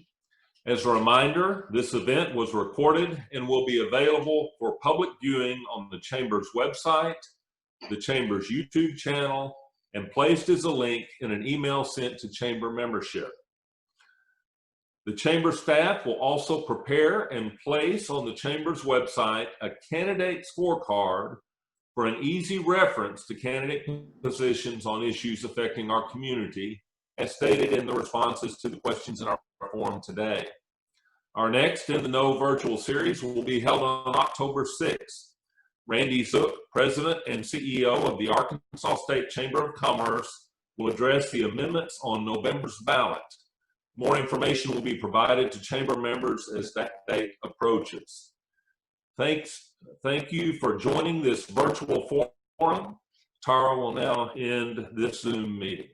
As a reminder, this event was recorded and will be available for public viewing on the Chamber's website, the Chamber's YouTube channel, and placed as a link in an email sent to Chamber membership. The Chamber staff will also prepare and place on the Chamber's website a candidate scorecard for an easy reference to candidate positions on issues affecting our community, as stated in the responses to the questions in our forum today. Our next In the Know virtual series will be held on October 6th. Randy Zook, President and CEO of the Arkansas State Chamber of Commerce, will address the amendments on November's ballot. More information will be provided to Chamber members as that date approaches. Thank you for joining this virtual forum. Tara will now end this Zoom meeting.